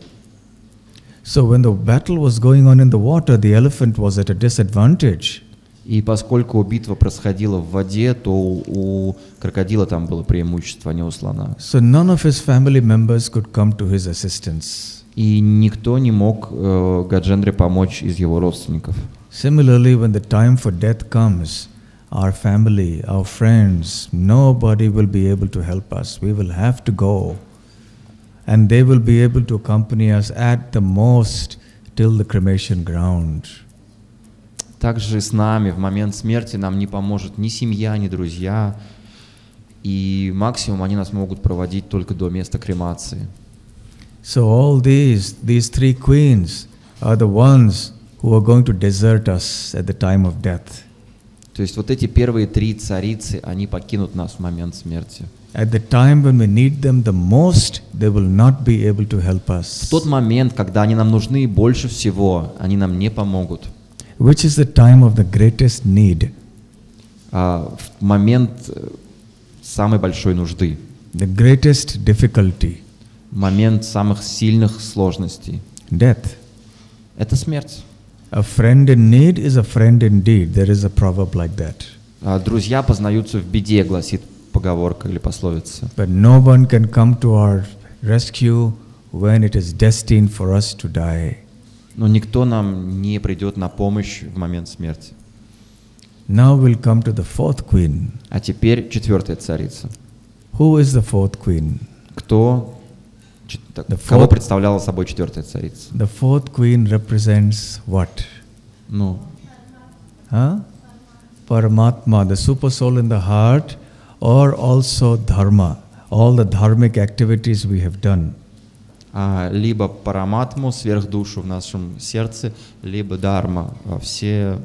So when the battle was going on in the water, the elephant was at a disadvantage. И поскольку битва происходила в воде, то у крокодила там было преимущество, а не у слона. So none of his family members could come to his assistance. И никто не мог Гаджендре помочь из его родственников. Similarly, when the time for death comes, our family, our friends, nobody will be able to help us. We will have to go. And they will be able to accompany us at the most till the cremation ground. Также с нами в момент смерти нам не поможет ни семья, ни друзья. И максимум они нас могут проводить только до места кремации. So all these three queens are the ones who are going to desert us at the time of death. То есть вот эти первые три царицы, они покинут нас в момент смерти. At the time when we need them the most, they will not be able to help us. В тот момент, когда они нам нужны больше всего, они нам не помогут. Which is the time of the greatest need? В момент самой большой нужды. The greatest difficulty? Момент самых сильных сложностей. Death. Это смерть. A friend in need is a friend indeed. There is a proverb like that. Друзья познаются в беде, гласит поговорка или пословица. But no one can come to our rescue when it is destined for us to die. Но никто нам не придет на помощь в момент смерти. Now we'll come to the fourth queen. А теперь четвертая царица. Who is the fourth queen? Кого представляла собой четвертая царица? The fourth queen represents what? Ну, Paramatma, the super soul in the heart, or also dharma, all the dharmic activities we have done. Либо параматму, сверхдушу в нашем сердце, либо дharma, все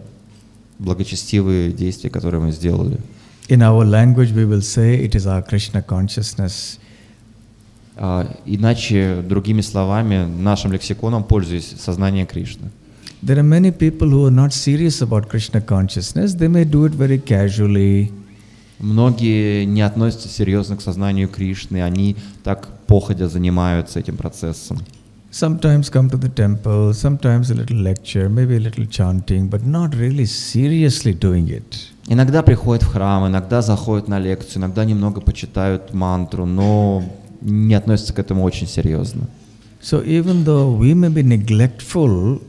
благочестивые действия, которые мы сделали. In our language we will say it is our Krishna consciousness. Иначе, другими словами, нашим лексиконом пользуясь сознание Кришны. There are many people who are not serious about Krishna consciousness. They may do it very casually. Многие не относятся серьезно к сознанию Кришны, они так походя занимаются этим процессом. Sometimes come to the temple, sometimes a little lecture, maybe a little chanting, but not really seriously doing it. Иногда приходят в храм, иногда заходят на лекцию, иногда немного почитают мантру, но не относятся к этому очень серьезно. So even though we may be neglectful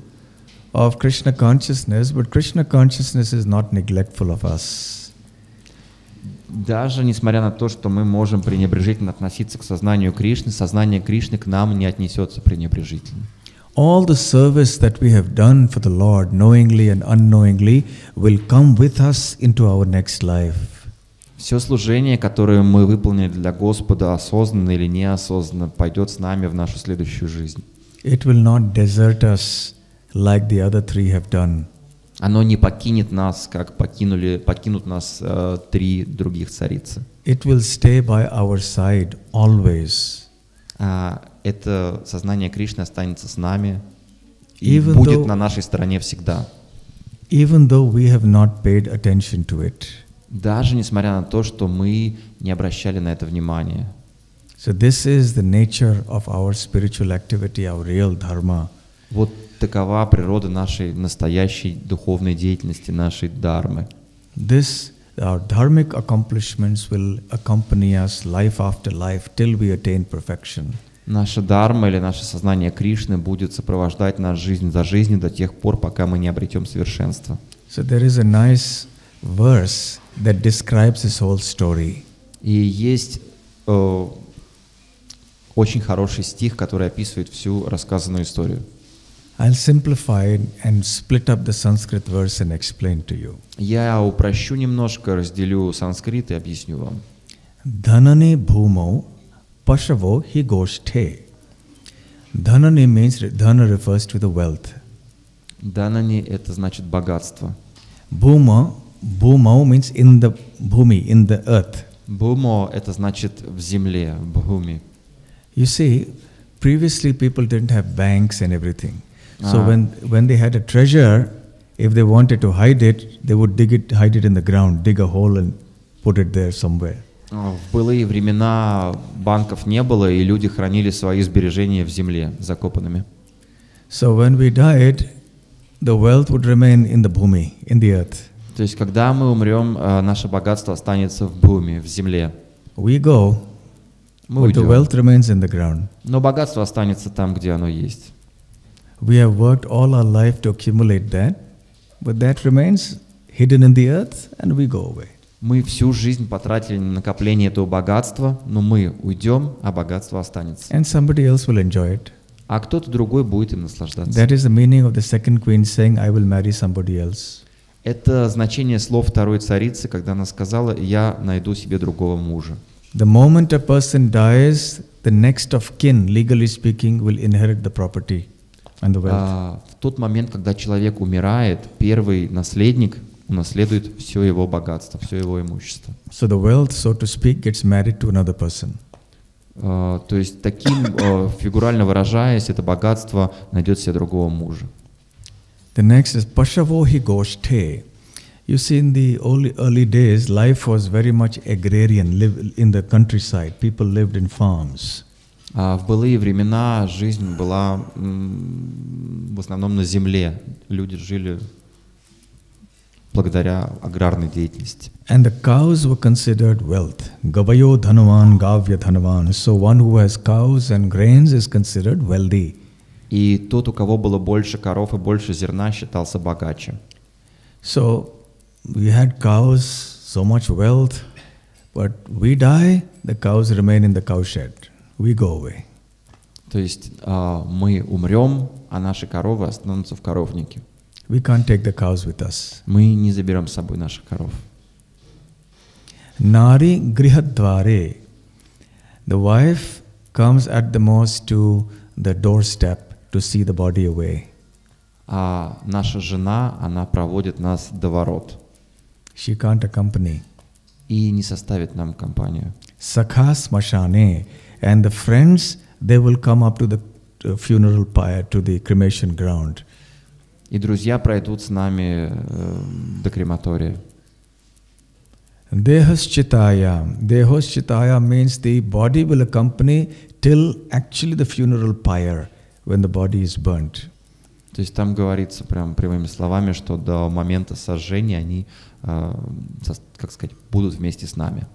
of Krishna consciousness, but Krishna consciousness is not neglectful of us. Даже несмотря на то, что мы можем пренебрежительно относиться к сознанию Кришны, сознание Кришны к нам не отнесется пренебрежительно. All the service that we have done for the Lord, knowingly and unknowingly, will come with us into our next life. Все служение, которое мы выполнили для Господа, осознанно или неосознанно, пойдет с нами в нашу следующую жизнь. It will not desert us like the other three have done. Оно не покинет нас, как покинут нас три других царицы. It will stay by our side always. это сознание Кришны останется с нами и Even будет though- на нашей стороне всегда. Even though we have not paid attention to it. Даже несмотря на то, что мы не обращали на это внимания. So this is the nature of our spiritual activity, our real dharma. Вот такова природа нашей настоящей духовной деятельности, нашей дхармы. This, our dharmic accomplishments will accompany us life after life till we attain perfection. Наша дхарма или наше сознание Кришны будет сопровождать нас жизнь за жизнью до тех пор, пока мы не обретем совершенство. So there is a nice verse that describes this whole story. И есть очень хороший стих, который описывает всю рассказанную историю. I'll simplify it and split up the Sanskrit verse and explain to you. Я упрощу немножко, разделю санскрит и объясню вам. Dhanane bhumo pashavo hi goshte. Dhanane means, dhana refers to the wealth. Данани — это значит богатство. Bhuma means in the bhumi, in the earth. Бумо — это значит в земле, в бхуми. You see, previously people didn't have banks and everything. So Ah. when they had a treasure, if they wanted to hide it, they would hide it in the ground, dig a hole and put it there somewhere. В былые времена банков не было, и люди хранили свои сбережения в земле, закопанными. So when we died, the wealth would remain in the bhumi, in the earth. То есть, когда мы умрем, наше богатство останется в бхуми, в земле. We go, Мы but the уйдем. wealth remains in the ground. Но богатство останется там, где оно есть. We have worked all our life to accumulate that, but that remains hidden in the earth and we go away. Мы всю жизнь потратили на накопление этого богатства, но мы уйдем, а богатство останется. And somebody else will enjoy it. А кто-то другой будет им наслаждаться. That is the meaning of the second queen saying, I will marry somebody else. Это значение слов второй царицы, когда она сказала: «Я найду себе другого мужа». The moment a person dies, the next of kin, legally speaking, will inherit the property and the wealth. В тот момент, когда человек умирает, первый наследник унаследует все его богатство, все его имущество. So the wealth, so to speak, gets married to another person. То есть таким, фигурально выражаясь, это богатство найдет себе другого мужа. The next is Pashavo hi goshte. You see, in the early days, life was very much agrarian, live in the countryside. People lived in farms. В былые времена жизнь была в основном на земле. Люди жили благодаря аграрной деятельности. And the cows were considered wealth. Gavayo dhanavan, gavya dhanavan. So one who has cows and grains is considered wealthy. И тот, у кого было больше коров и больше зерна, считался богаче. So we had cows, so much wealth, but we die, the cows remain in the cowshed. We go away. То есть мы умрем, а наши коровы останутся в коровнике. We can't take the cows with us. Мы не заберем с собой наших коров. Nari grihadvare. The wife comes at the most to the doorstep to see the body away. А наша жена, она проводит нас до ворот She can't accompany. и не составит нам компанию. Sakhas mashane. And the friends, they will come up to the funeral pyre, to the cremation ground. И друзья пройдут с нами до крематория. Dehaschitaya. Dehaschitaya means the body will accompany till actually the funeral pyre, when the body is burnt. То есть там говорится прям прямыми словами, что до момента сожжения они, как сказать, будут вместе с нами.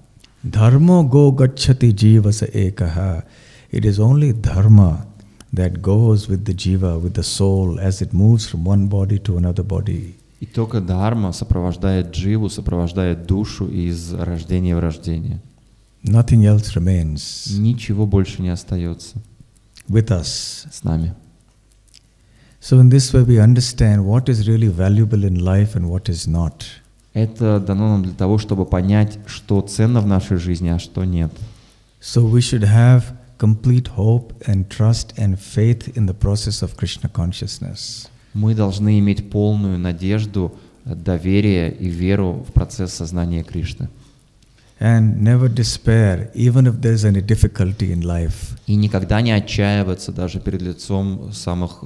Dharma go gacchati jivasa ekaha. It is only dharma that goes with the jiva, with the soul, as it moves from one body to another body. И только дхарма сопровождает дживу, сопровождает душу из рождения в рождение. Nothing else remains Ничего больше не остается with us. с нами. So in this way we understand what is really valuable in life and what is not. Это дано нам для того, чтобы понять, что ценно в нашей жизни, а что нет. So we should have complete hope and trust and faith in the process of Krishna consciousness. Мы должны иметь полную надежду, доверие и веру в процесс сознания Кришны. And never despair, even if there's any difficulty in life. И никогда не отчаиваться даже перед лицом самых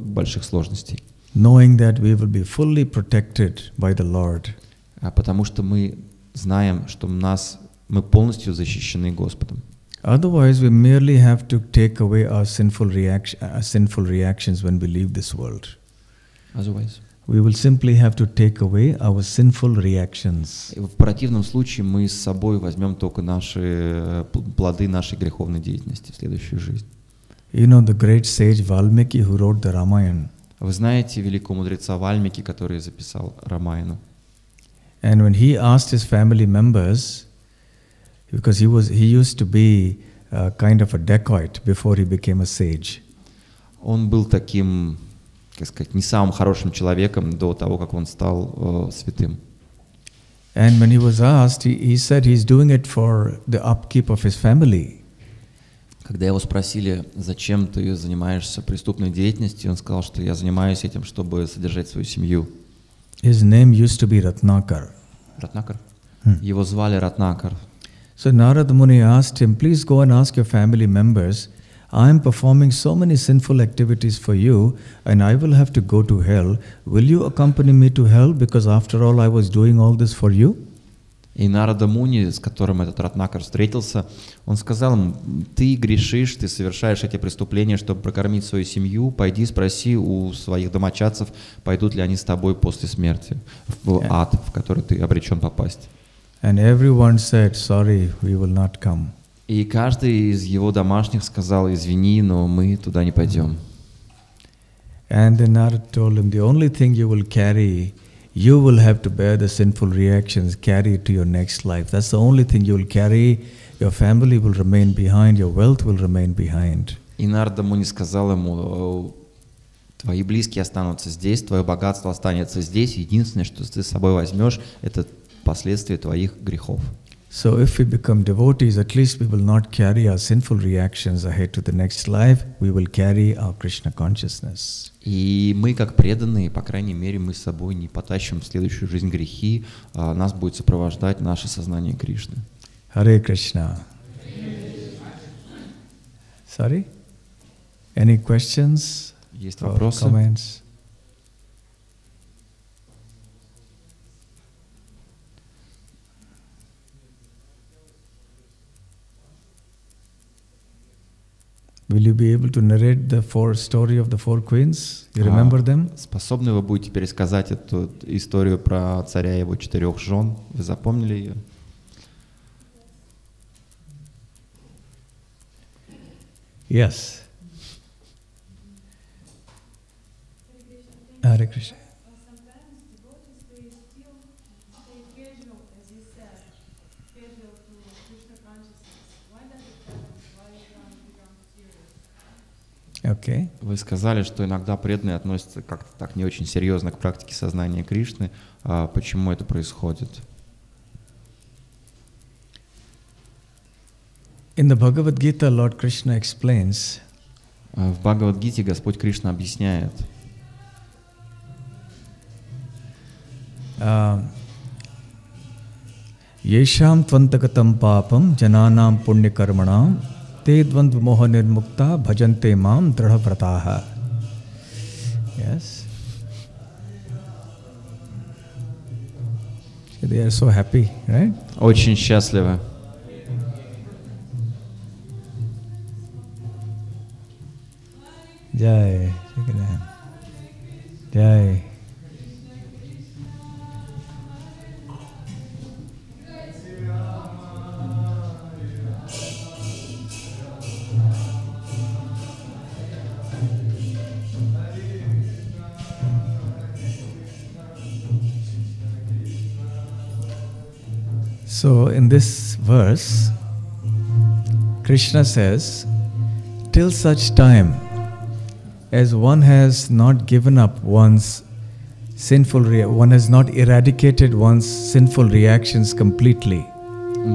больших сложностей. Knowing that we will be fully protected by the Lord. Потому что мы знаем, что мы полностью защищены Господом. Otherwise, we merely have to take away our sinful reactions when we leave this world. Otherwise. We will simply have to take away our sinful reactions. В противном случае мы с собой возьмем только наши плоды нашей греховной деятельности в следующую жизнь. You know the great sage Valmiki who wrote the Ramayana. Вы знаете великого мудреца Вальмики, который записал Рамаяну? And when he asked his family members, because he used to be kind of a dacoit before he became a sage. Он был таким, как сказать, не самым хорошим человеком до того, как он стал святым. And when he was asked, he said he's doing it for the upkeep of his family. Когда его спросили, зачем ты занимаешься преступной деятельностью, он сказал, что я занимаюсь этим, чтобы содержать свою семью. His name used to be Ratnakar. Ратнакар? Его звали Ратнакар. So Narada Muni asked him, please go and ask your family members, I am performing so many sinful activities for you and I will have to go to hell. Will you accompany me to hell because after all I was doing all this for you? И Нарада Муни, с которым этот Ратнакар встретился, он сказал ему, ты грешишь, ты совершаешь эти преступления, чтобы прокормить свою семью, пойди спроси у своих домочадцев, пойдут ли они с тобой после смерти в ад, в который ты обречен попасть. And everyone said, sorry, we will not come. И каждый из его домашних сказал, извини, но мы туда не пойдем. And then Narada told him, the only thing you will carry, you will have to bear the sinful reactions, carry it to your next life. That's the only thing you will carry. Your family will remain behind, your wealth will remain behind. И Нарада Муни сказал ему, твои близкие останутся здесь, твое богатство останется здесь, единственное, что ты с собой возьмешь, это последствия твоих грехов. So if we become devotees, at least we will not carry our sinful reactions ahead to the next life. We will carry our Krishna consciousness. И мы, как преданные, по крайней мере, мы с собой не потащим в следующую жизнь грехи, а нас будет сопровождать наше сознание Кришны. Hare Krishna. Sorry? Any questions? Есть Or вопросы? comments? Will you be able to narrate the story of the four queens? You remember them? Способны вы будете пересказать эту историю про царя и его 4 жен? Вы запомнили ее? Yes. Hare Krishna. Sometimes devotees, they still stay casual, as you said, casual to Krishna consciousness. Why does it happen? Why one becomes serious? Okay. Вы сказали, что иногда преданные относятся как-то так не очень серьезно к практике сознания Кришны. Почему это происходит? In the Bhagavad Gita, Lord Krishna explains В Бхагавад-гите Господь Кришна объясняет, Yesham tvantagatam papam jananam punyakarmanam te dvandva moha nirmukta bhajante mam dradhavrataha. Yes. They are so happy, right? очень счастливы. Jai, Jai. So in this verse, Krishna says, till such time as one has not given up one's one has not eradicated one's sinful reactions completely.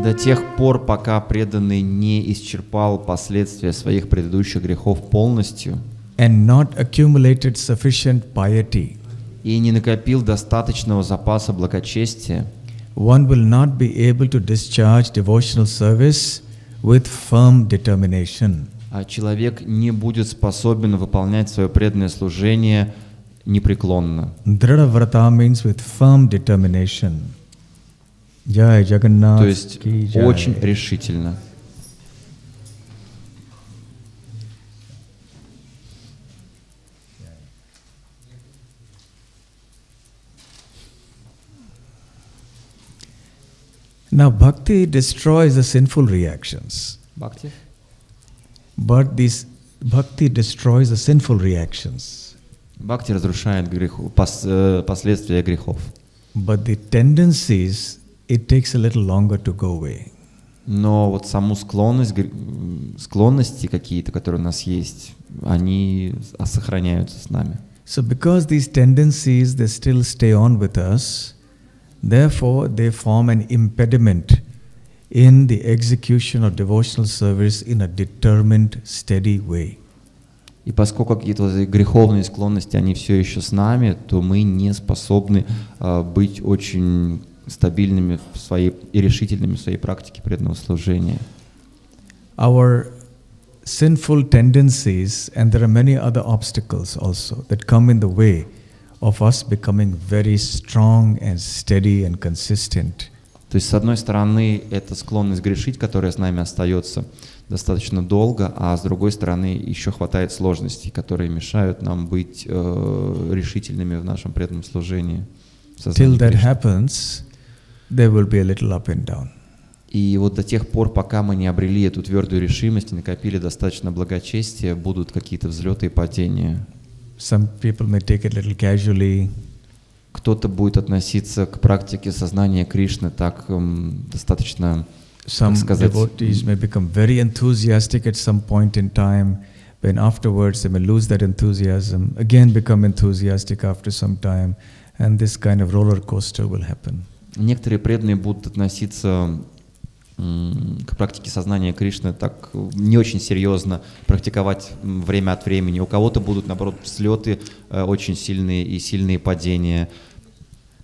До тех пор, пока преданный не исчерпал последствия своих предыдущих грехов полностью And not accumulated sufficient piety, и не накопил достаточного запаса благочестия, one will not be able to discharge devotional service with firm determination. А человек не будет способен выполнять свое преданное служение непреклонно. Dhrada vrata means with firm determination. Jai Jagannath То есть ki jai. очень решительно. Now bhakti destroys the sinful reactions. Бхакти? But this bhakti destroys the sinful reactions. Бхакти разрушает последствия грехов. But the tendencies, it takes a little longer to go away. Но вот саму склонности какие-то, которые у нас есть, они сохраняются с нами. So because these tendencies, they still stay on with us, therefore they form an impediment in the execution of devotional service in a determined, steady way. И поскольку какие-то греховные склонности, они все еще с нами, то мы не способны быть очень стабильными в своей, и решительными в своей практике преданного служения. Our sinful tendencies, and there are many other obstacles also that come in the way of us becoming very strong and steady and consistent. То есть, с одной стороны, это склонность грешить, которая с нами остается достаточно долго, а с другой стороны, еще хватает сложностей, которые мешают нам быть решительными в нашем преданном служении. Till that happens, there will be a little up and down. И вот до тех пор, пока мы не обрели эту твердую решимость и накопили достаточно благочестия, будут какие-то взлеты и падения. Some people may take it a little casually. Кто-то будет относиться к практике сознания Кришны так достаточно, Some так сказать, devotees may become very enthusiastic at some point in time, when afterwards they may lose that enthusiasm, again become enthusiastic after some time, and this kind of roller coaster will happen. Некоторые преданные будут относиться к практике сознания Кришны так не очень серьезно, практиковать время от времени. У кого-то будут, наоборот, взлеты очень сильные и сильные падения.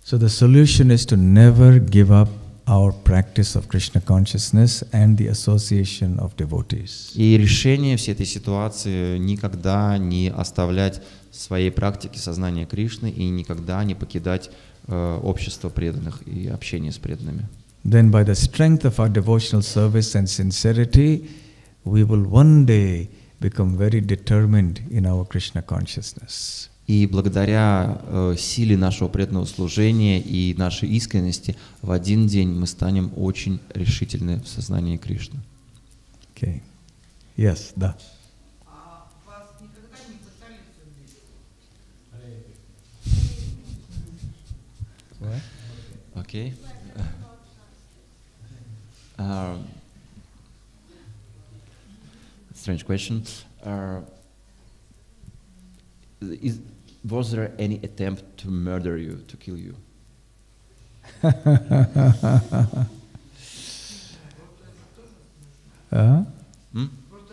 So the solution is to never give up our practice of Krishna consciousness and the association of devotees. И решение всей этой ситуации никогда не оставлять своей практики сознания Кришны и никогда не покидать общество преданных и общение с преданными. Then by the strength of our devotional service and sincerity, we will one day become very determined in our Krishna consciousness. И благодаря силе нашего преданного служения и нашей искренности в один день мы станем очень решительны в сознании Кришны. Okay. Yes, да. Вас никогда не пытались убить? Okay. Strange question. Was there any attempt to murder you, to kill you? Просто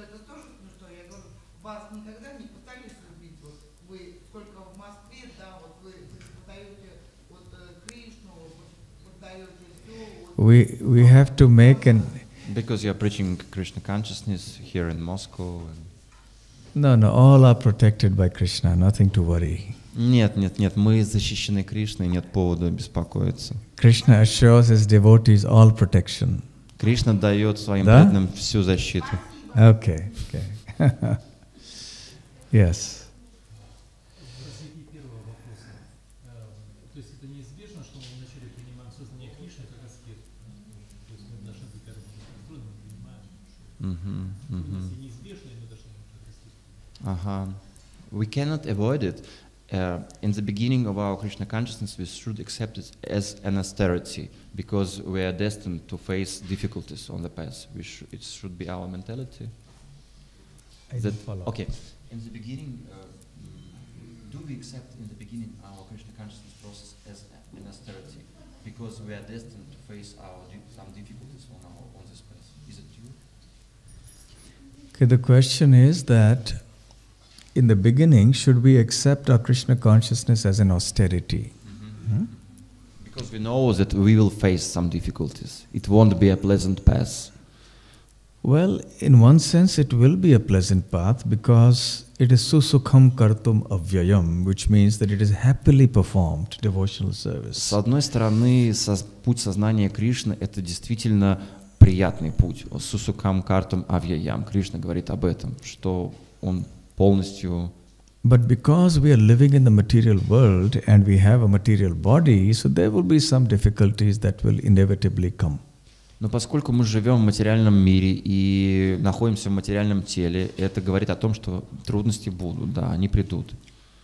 это тоже смешно. Я говорю, вас никогда не пытались убить? Вот вы сколько в Москве, да, вот вы подаете вот Кришну, подаете все. We have to make an Because you are preaching Krishna consciousness here in Moscow. no, all are protected by Krishna, nothing to worry. Нет, мы защищены Кришной, нет повода беспокоиться. Krishna assures his devotees all protection. Кришна дает своим Да? преданным всю защиту. Okay. Yes. Разъясни первого вопроса. То есть это неизбежно, что мы вначале принимаем сознание Кришны как аскет. То есть мы должны быть настроены, мы понимаем, что это неизбежно, и мы должны быть как аскет. We cannot avoid it. In the beginning of our Krishna consciousness, we should accept it as an austerity, because we are destined to face difficulties on the path. It should be our mentality. Okay. In the beginning, do we accept in the beginning our Krishna consciousness process as an austerity, because we are destined to face some difficulties on this path? Is it true? Okay, the question is that in the beginning, should we accept our Krishna consciousness as an austerity? Because Because we know that we will face some difficulties. It won't be a pleasant path. Well, in one sense, it will be a pleasant path because it is susukham kartum avyayam, which means that it is happily performed devotional service. С одной стороны, путь сознания Кришны — это действительно приятный путь. Сусукам картам авьяям. Кришна говорит об этом, что он полностью... But because we are living in the material world and we have a material body, so there will be some difficulties that will inevitably come. Но поскольку мы живем в материальном мире и находимся в материальном теле, это говорит о том, что трудности будут, да, они придут.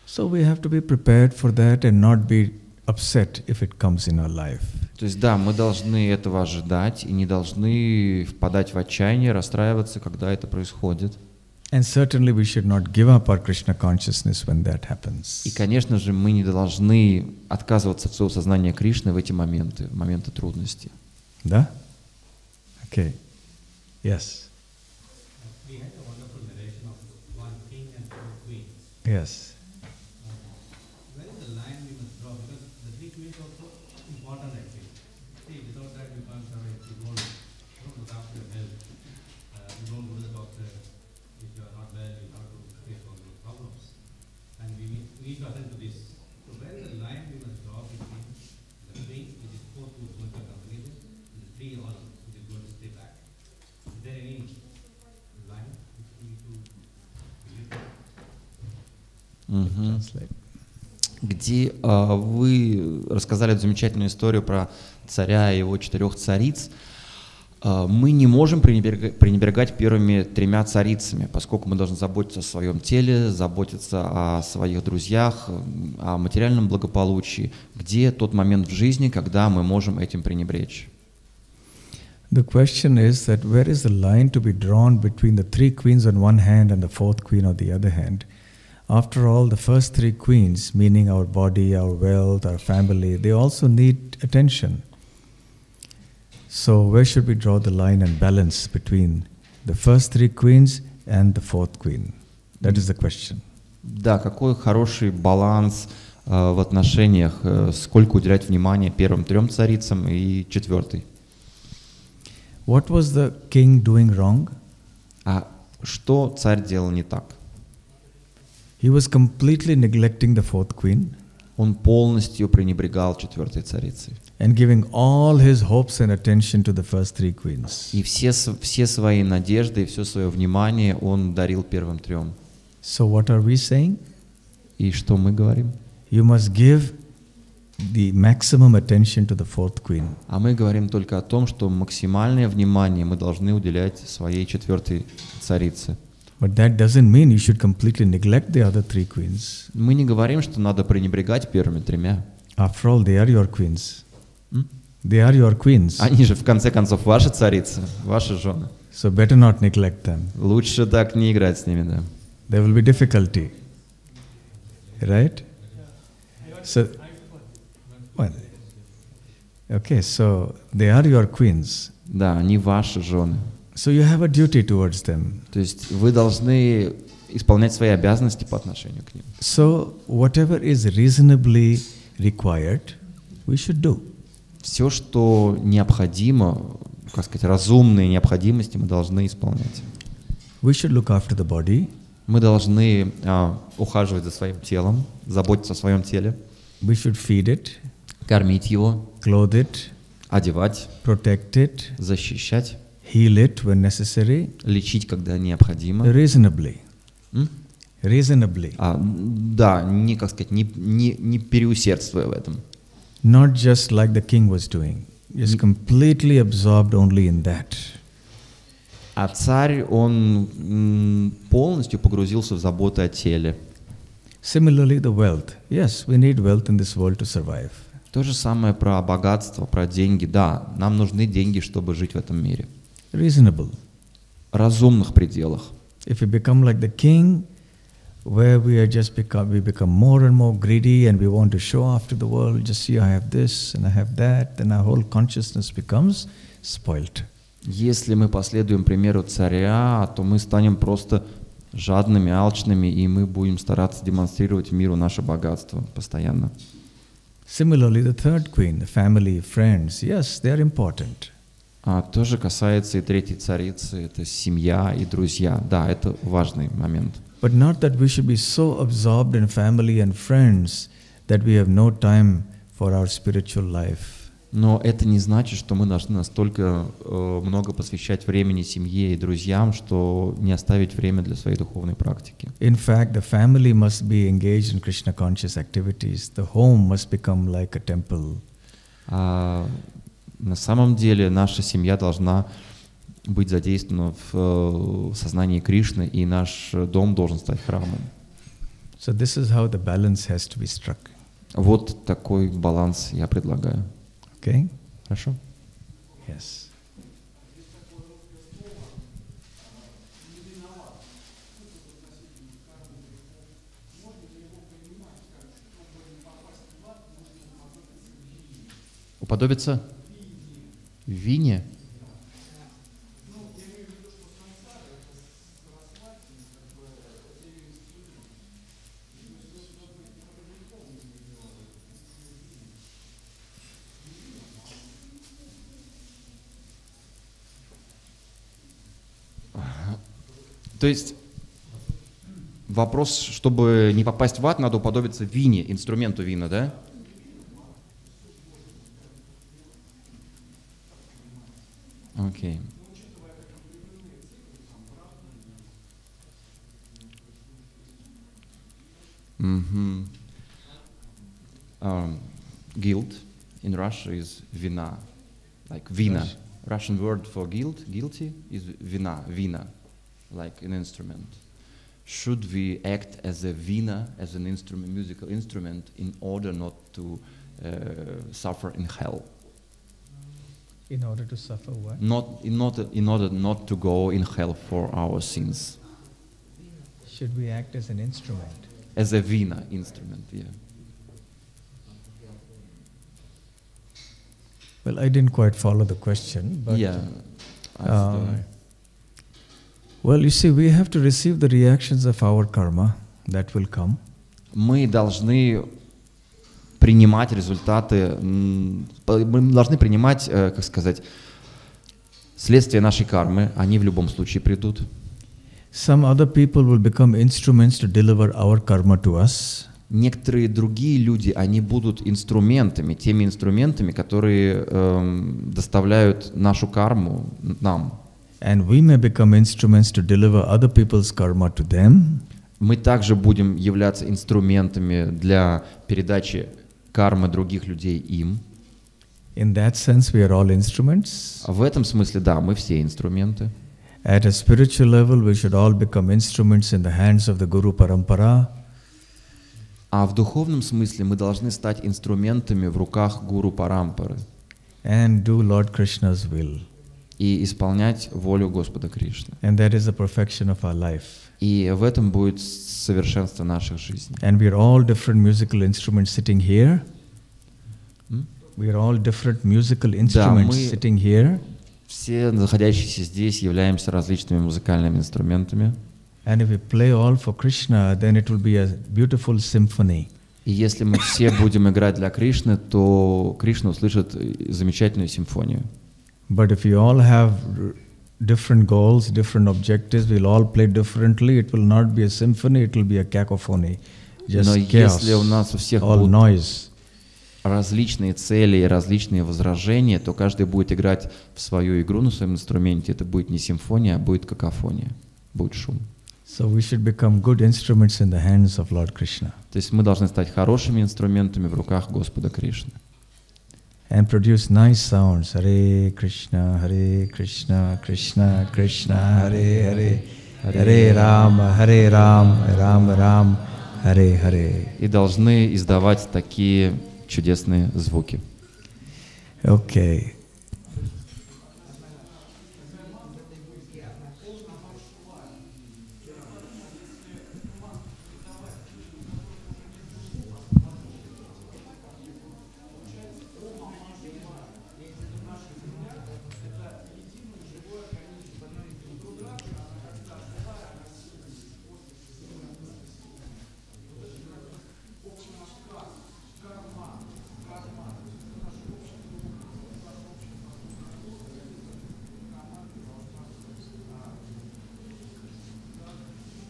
So we have to be prepared for that and not be upset if it comes in our life. То есть, да, мы должны этого ожидать и не должны впадать в отчаяние, расстраиваться, когда это происходит. And certainly we should not give up our Krishna consciousness when that happens. И, конечно же, мы не должны отказываться от своего сознания Кришны в эти моменты, в моменты трудности. Да? Okay. Yes. We had a wonderful narration of one king and two queens. Yes. Where is the line we must draw? Because the three queens are also important, I think. See, without that you can't survive. You don't look after your health. You don't go to the doctor. If you are not well, you have to face all those problems. And we need to attend to this. So where is the line we must draw between the queen, which is fourth, who is going to accompany this, and the three all, which is going to stay back? Is there any line which we need to live? Translate. Где вы рассказали эту замечательную историю про царя и его 4 цариц. Мы не можем пренебрегать первыми 3 царицами, поскольку мы должны заботиться о своем теле, заботиться о своих друзьях, о материальном благополучии. Где тот момент в жизни, когда мы можем этим пренебречь? The question is that where is the line to be drawn between the 3 queens on one hand and the 4th queen on the other hand? After all, the first 3 queens, meaning our body, our wealth, our family, they also need attention. So where should we draw the line and balance between the first 3 queens and the 4th queen? That is the question. Да, какой хороший баланс в отношениях, сколько уделять внимания первым 3 царицам и 4-й. What was the king doing wrong? А что царь делал не так? He was completely neglecting the 4th queen Он полностью пренебрегал 4-й царицей. and giving all his hopes and attention to the first 3 queens. И все свои надежды и все свое внимание он дарил первым 3. So what are we saying? И что мы говорим? You must give the maximum attention to the 4th queen. А мы говорим только о том, что максимальное внимание мы должны уделять своей 4-й царице. But that doesn't mean you should completely neglect the other 3 queens. Мы не говорим, что надо пренебрегать первыми 3. After all, they are your queens. They are your queens. Они же в конце концов ваши царицы, ваши жены. So better not neglect them. Лучше так не играть с ними, да. There will be difficulty. Right? So, well, okay, so they are your queens. Да, они ваши жены. So you have a duty towards them. То есть вы должны исполнять свои обязанности по отношению к ним. So whatever is reasonably required, we should do. Все, что необходимо, как сказать, разумные необходимости, мы должны исполнять. We should look after the body. Мы должны ухаживать за своим телом, заботиться о своем теле, We should feed it, кормить его, clothe it, одевать, protect it, защищать, heal it when necessary, лечить, когда необходимо. reasonably. Reasonably. Да, не, как сказать, не переусердствуя в этом. Not just like the king was doing, just completely absorbed only in that. А царь, он полностью погрузился в заботы о теле. Similarly, the wealth. Yes, we need wealth in this world to survive. То же самое про богатство, про деньги. Да, нам нужны деньги, чтобы жить в этом мире. Reasonable. В разумных пределах. If we become like the king, where we become more and more greedy and we want to show off to the world, just see I have this and I have that, then our whole consciousness becomes spoilt. Если мы последуем примеру царя, то мы станем просто жадными, алчными, и мы будем стараться демонстрировать миру наше богатство постоянно. Similarly, the third queen, the family, friends, yes, they are important. То же касается и третьей царицы, это семья и друзья. Да, это важный момент. But not that we should be so absorbed in family and friends that we have no time for our spiritual life. Но это не значит, что мы должны настолько много посвящать времени семье и друзьям, что не оставить время для своей духовной практики. In fact, the family must be engaged in Krishna conscious activities. The home must become like a temple. На самом деле наша семья должна быть задействована в сознании Кришны, и наш дом должен стать храмом. So this is how the balance has to be struck. Вот такой баланс я предлагаю. Okay? Хорошо? Yes. Уподобиться вине? То есть вопрос, чтобы не попасть в ад, надо уподобиться вине, инструменту вина, да? Окей. Guilt in Russia is vina, like vina. Russian word for guilty, is vina, like an instrument. Should we act as a vina, as an instrument, musical instrument, in order not to suffer in hell? In order to suffer what? In order not to go in hell for our sins. Should we act as an instrument? As a vina instrument, yeah. Well, I didn't quite follow the question, but Yeah. well, you see, we have to receive the reactions of our karma that will come. Мы должны принимать результаты, мы должны принимать, как сказать, следствия нашей кармы, они в любом случае придут. Some other people will become instruments to deliver our karma to us. Некоторые другие люди, они будут инструментами, теми инструментами, которые доставляют нашу карму нам. And we may become instruments to deliver other people's karma to them. Мы также будем являться инструментами для передачи кармы других людей им. In that sense, we are all instruments. В этом смысле, да, мы все инструменты. At a spiritual level, we should all become instruments in the hands of the Guru Parampara. А в духовном смысле мы должны стать инструментами в руках Гуру Парампары. And do Lord Krishna's will. И исполнять волю Господа Кришны. And that is the perfection of our life. И в этом будет совершенство наших жизней. And we are all different musical instruments sitting here. We are all different musical instruments sitting here. Все находящиеся здесь являемся различными музыкальными инструментами. And if we play all for Krishna, then it will be a beautiful symphony. И если мы все будем играть для Кришны, то Кришна услышит замечательную симфонию. But if you all have different goals, different objectives, we'll all play differently, it will not be a symphony, it will be a cacophony. Just Но chaos, если у нас у всех all будут noise. различные цели и различные возражения, то каждый будет играть в свою игру на своем инструменте. Это будет не симфония, а будет какофония, будет шум. So we should become good instruments in the hands of Lord Krishna. То есть мы должны стать хорошими инструментами в руках Господа Кришны. And produce nice sounds. Hare Krishna, Krishna Krishna, Hare Hare, Hare Rama, Rama Rama, Hare Hare. И должны издавать такие чудесные звуки. Okay.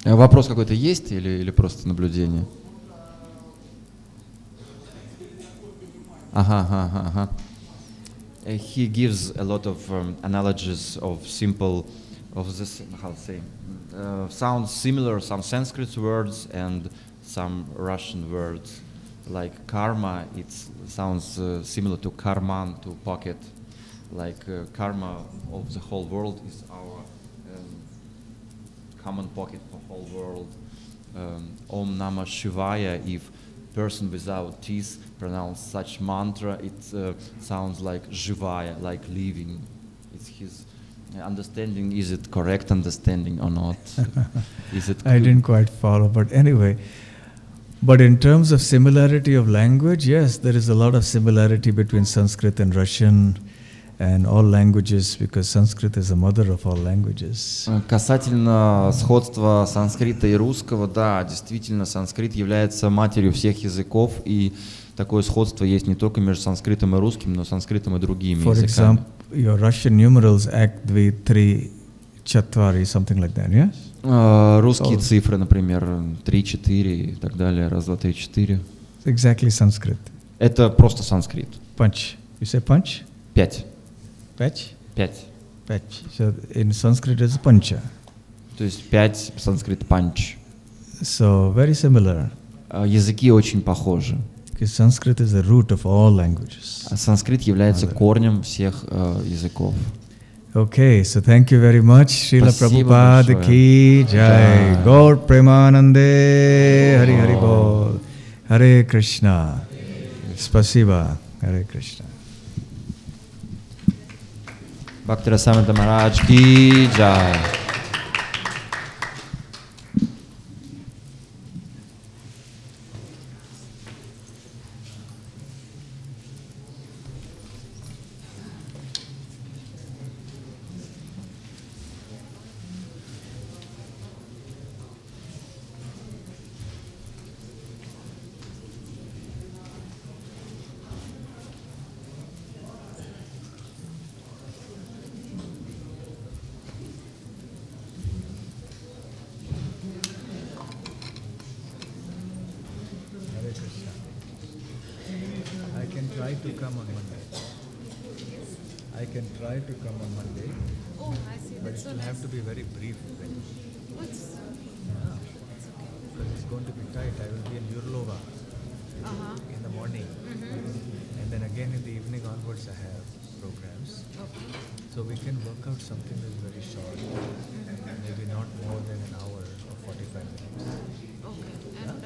Вопрос какой-то есть или просто наблюдение? Ага. He gives a lot of analogies of simple, of this, how to say, sounds similar, some Sanskrit words and some Russian words. Like karma, it sounds similar to karman, to pocket. Like karma of the whole world is our common pocket for whole world. Om Namah Shivaya, if person without teeth pronounce such mantra, it sounds like Jivaya, like living. It's his understanding. Is it correct understanding or not? Is it? I didn't quite follow, but anyway. But in terms of similarity of language, yes, there is a lot of similarity between Sanskrit and Russian and all languages, because Sanskrit is the mother of all languages. Касательно сходства санскрита и русского, да, действительно, санскрит является матерью всех языков, и такое сходство есть не только между санскритом и русским, но санскритом и другими For языками. example, your Russian numerals act 2, 3, 4, something like that, yes? Русские цифры, например, 3, 4 и так далее, раз, два, три, 4. Exactly Sanskrit. Это просто санскрит. Punch. You say punch? 5. Patch? 5. Patch. So in Sanskrit it's pancha. То есть 5, санскрит панч. So very similar. Языки очень похожи. Because Sanskrit is the root of all languages. Санскрит является корнем всех языков. Okay, so thank you very much. Srila Спасибо Prabhupada большое. ki jai. Gaur Premanande. Hari Hari Bol. Hare Krishna. Spasiba. Hare Krishna. Бхакти Расамрита Махарадж ки джай. I can try to come on Monday. I can try to come on Monday, Oh, I see. but it That's so will nice. have to be very brief. What's Because it's going to be tight. I will be in Yurlova in the morning. And then again in the evening onwards I have programs. okay? So we can work out something that's very short, maybe not more than an hour or 45 minutes. Okay. And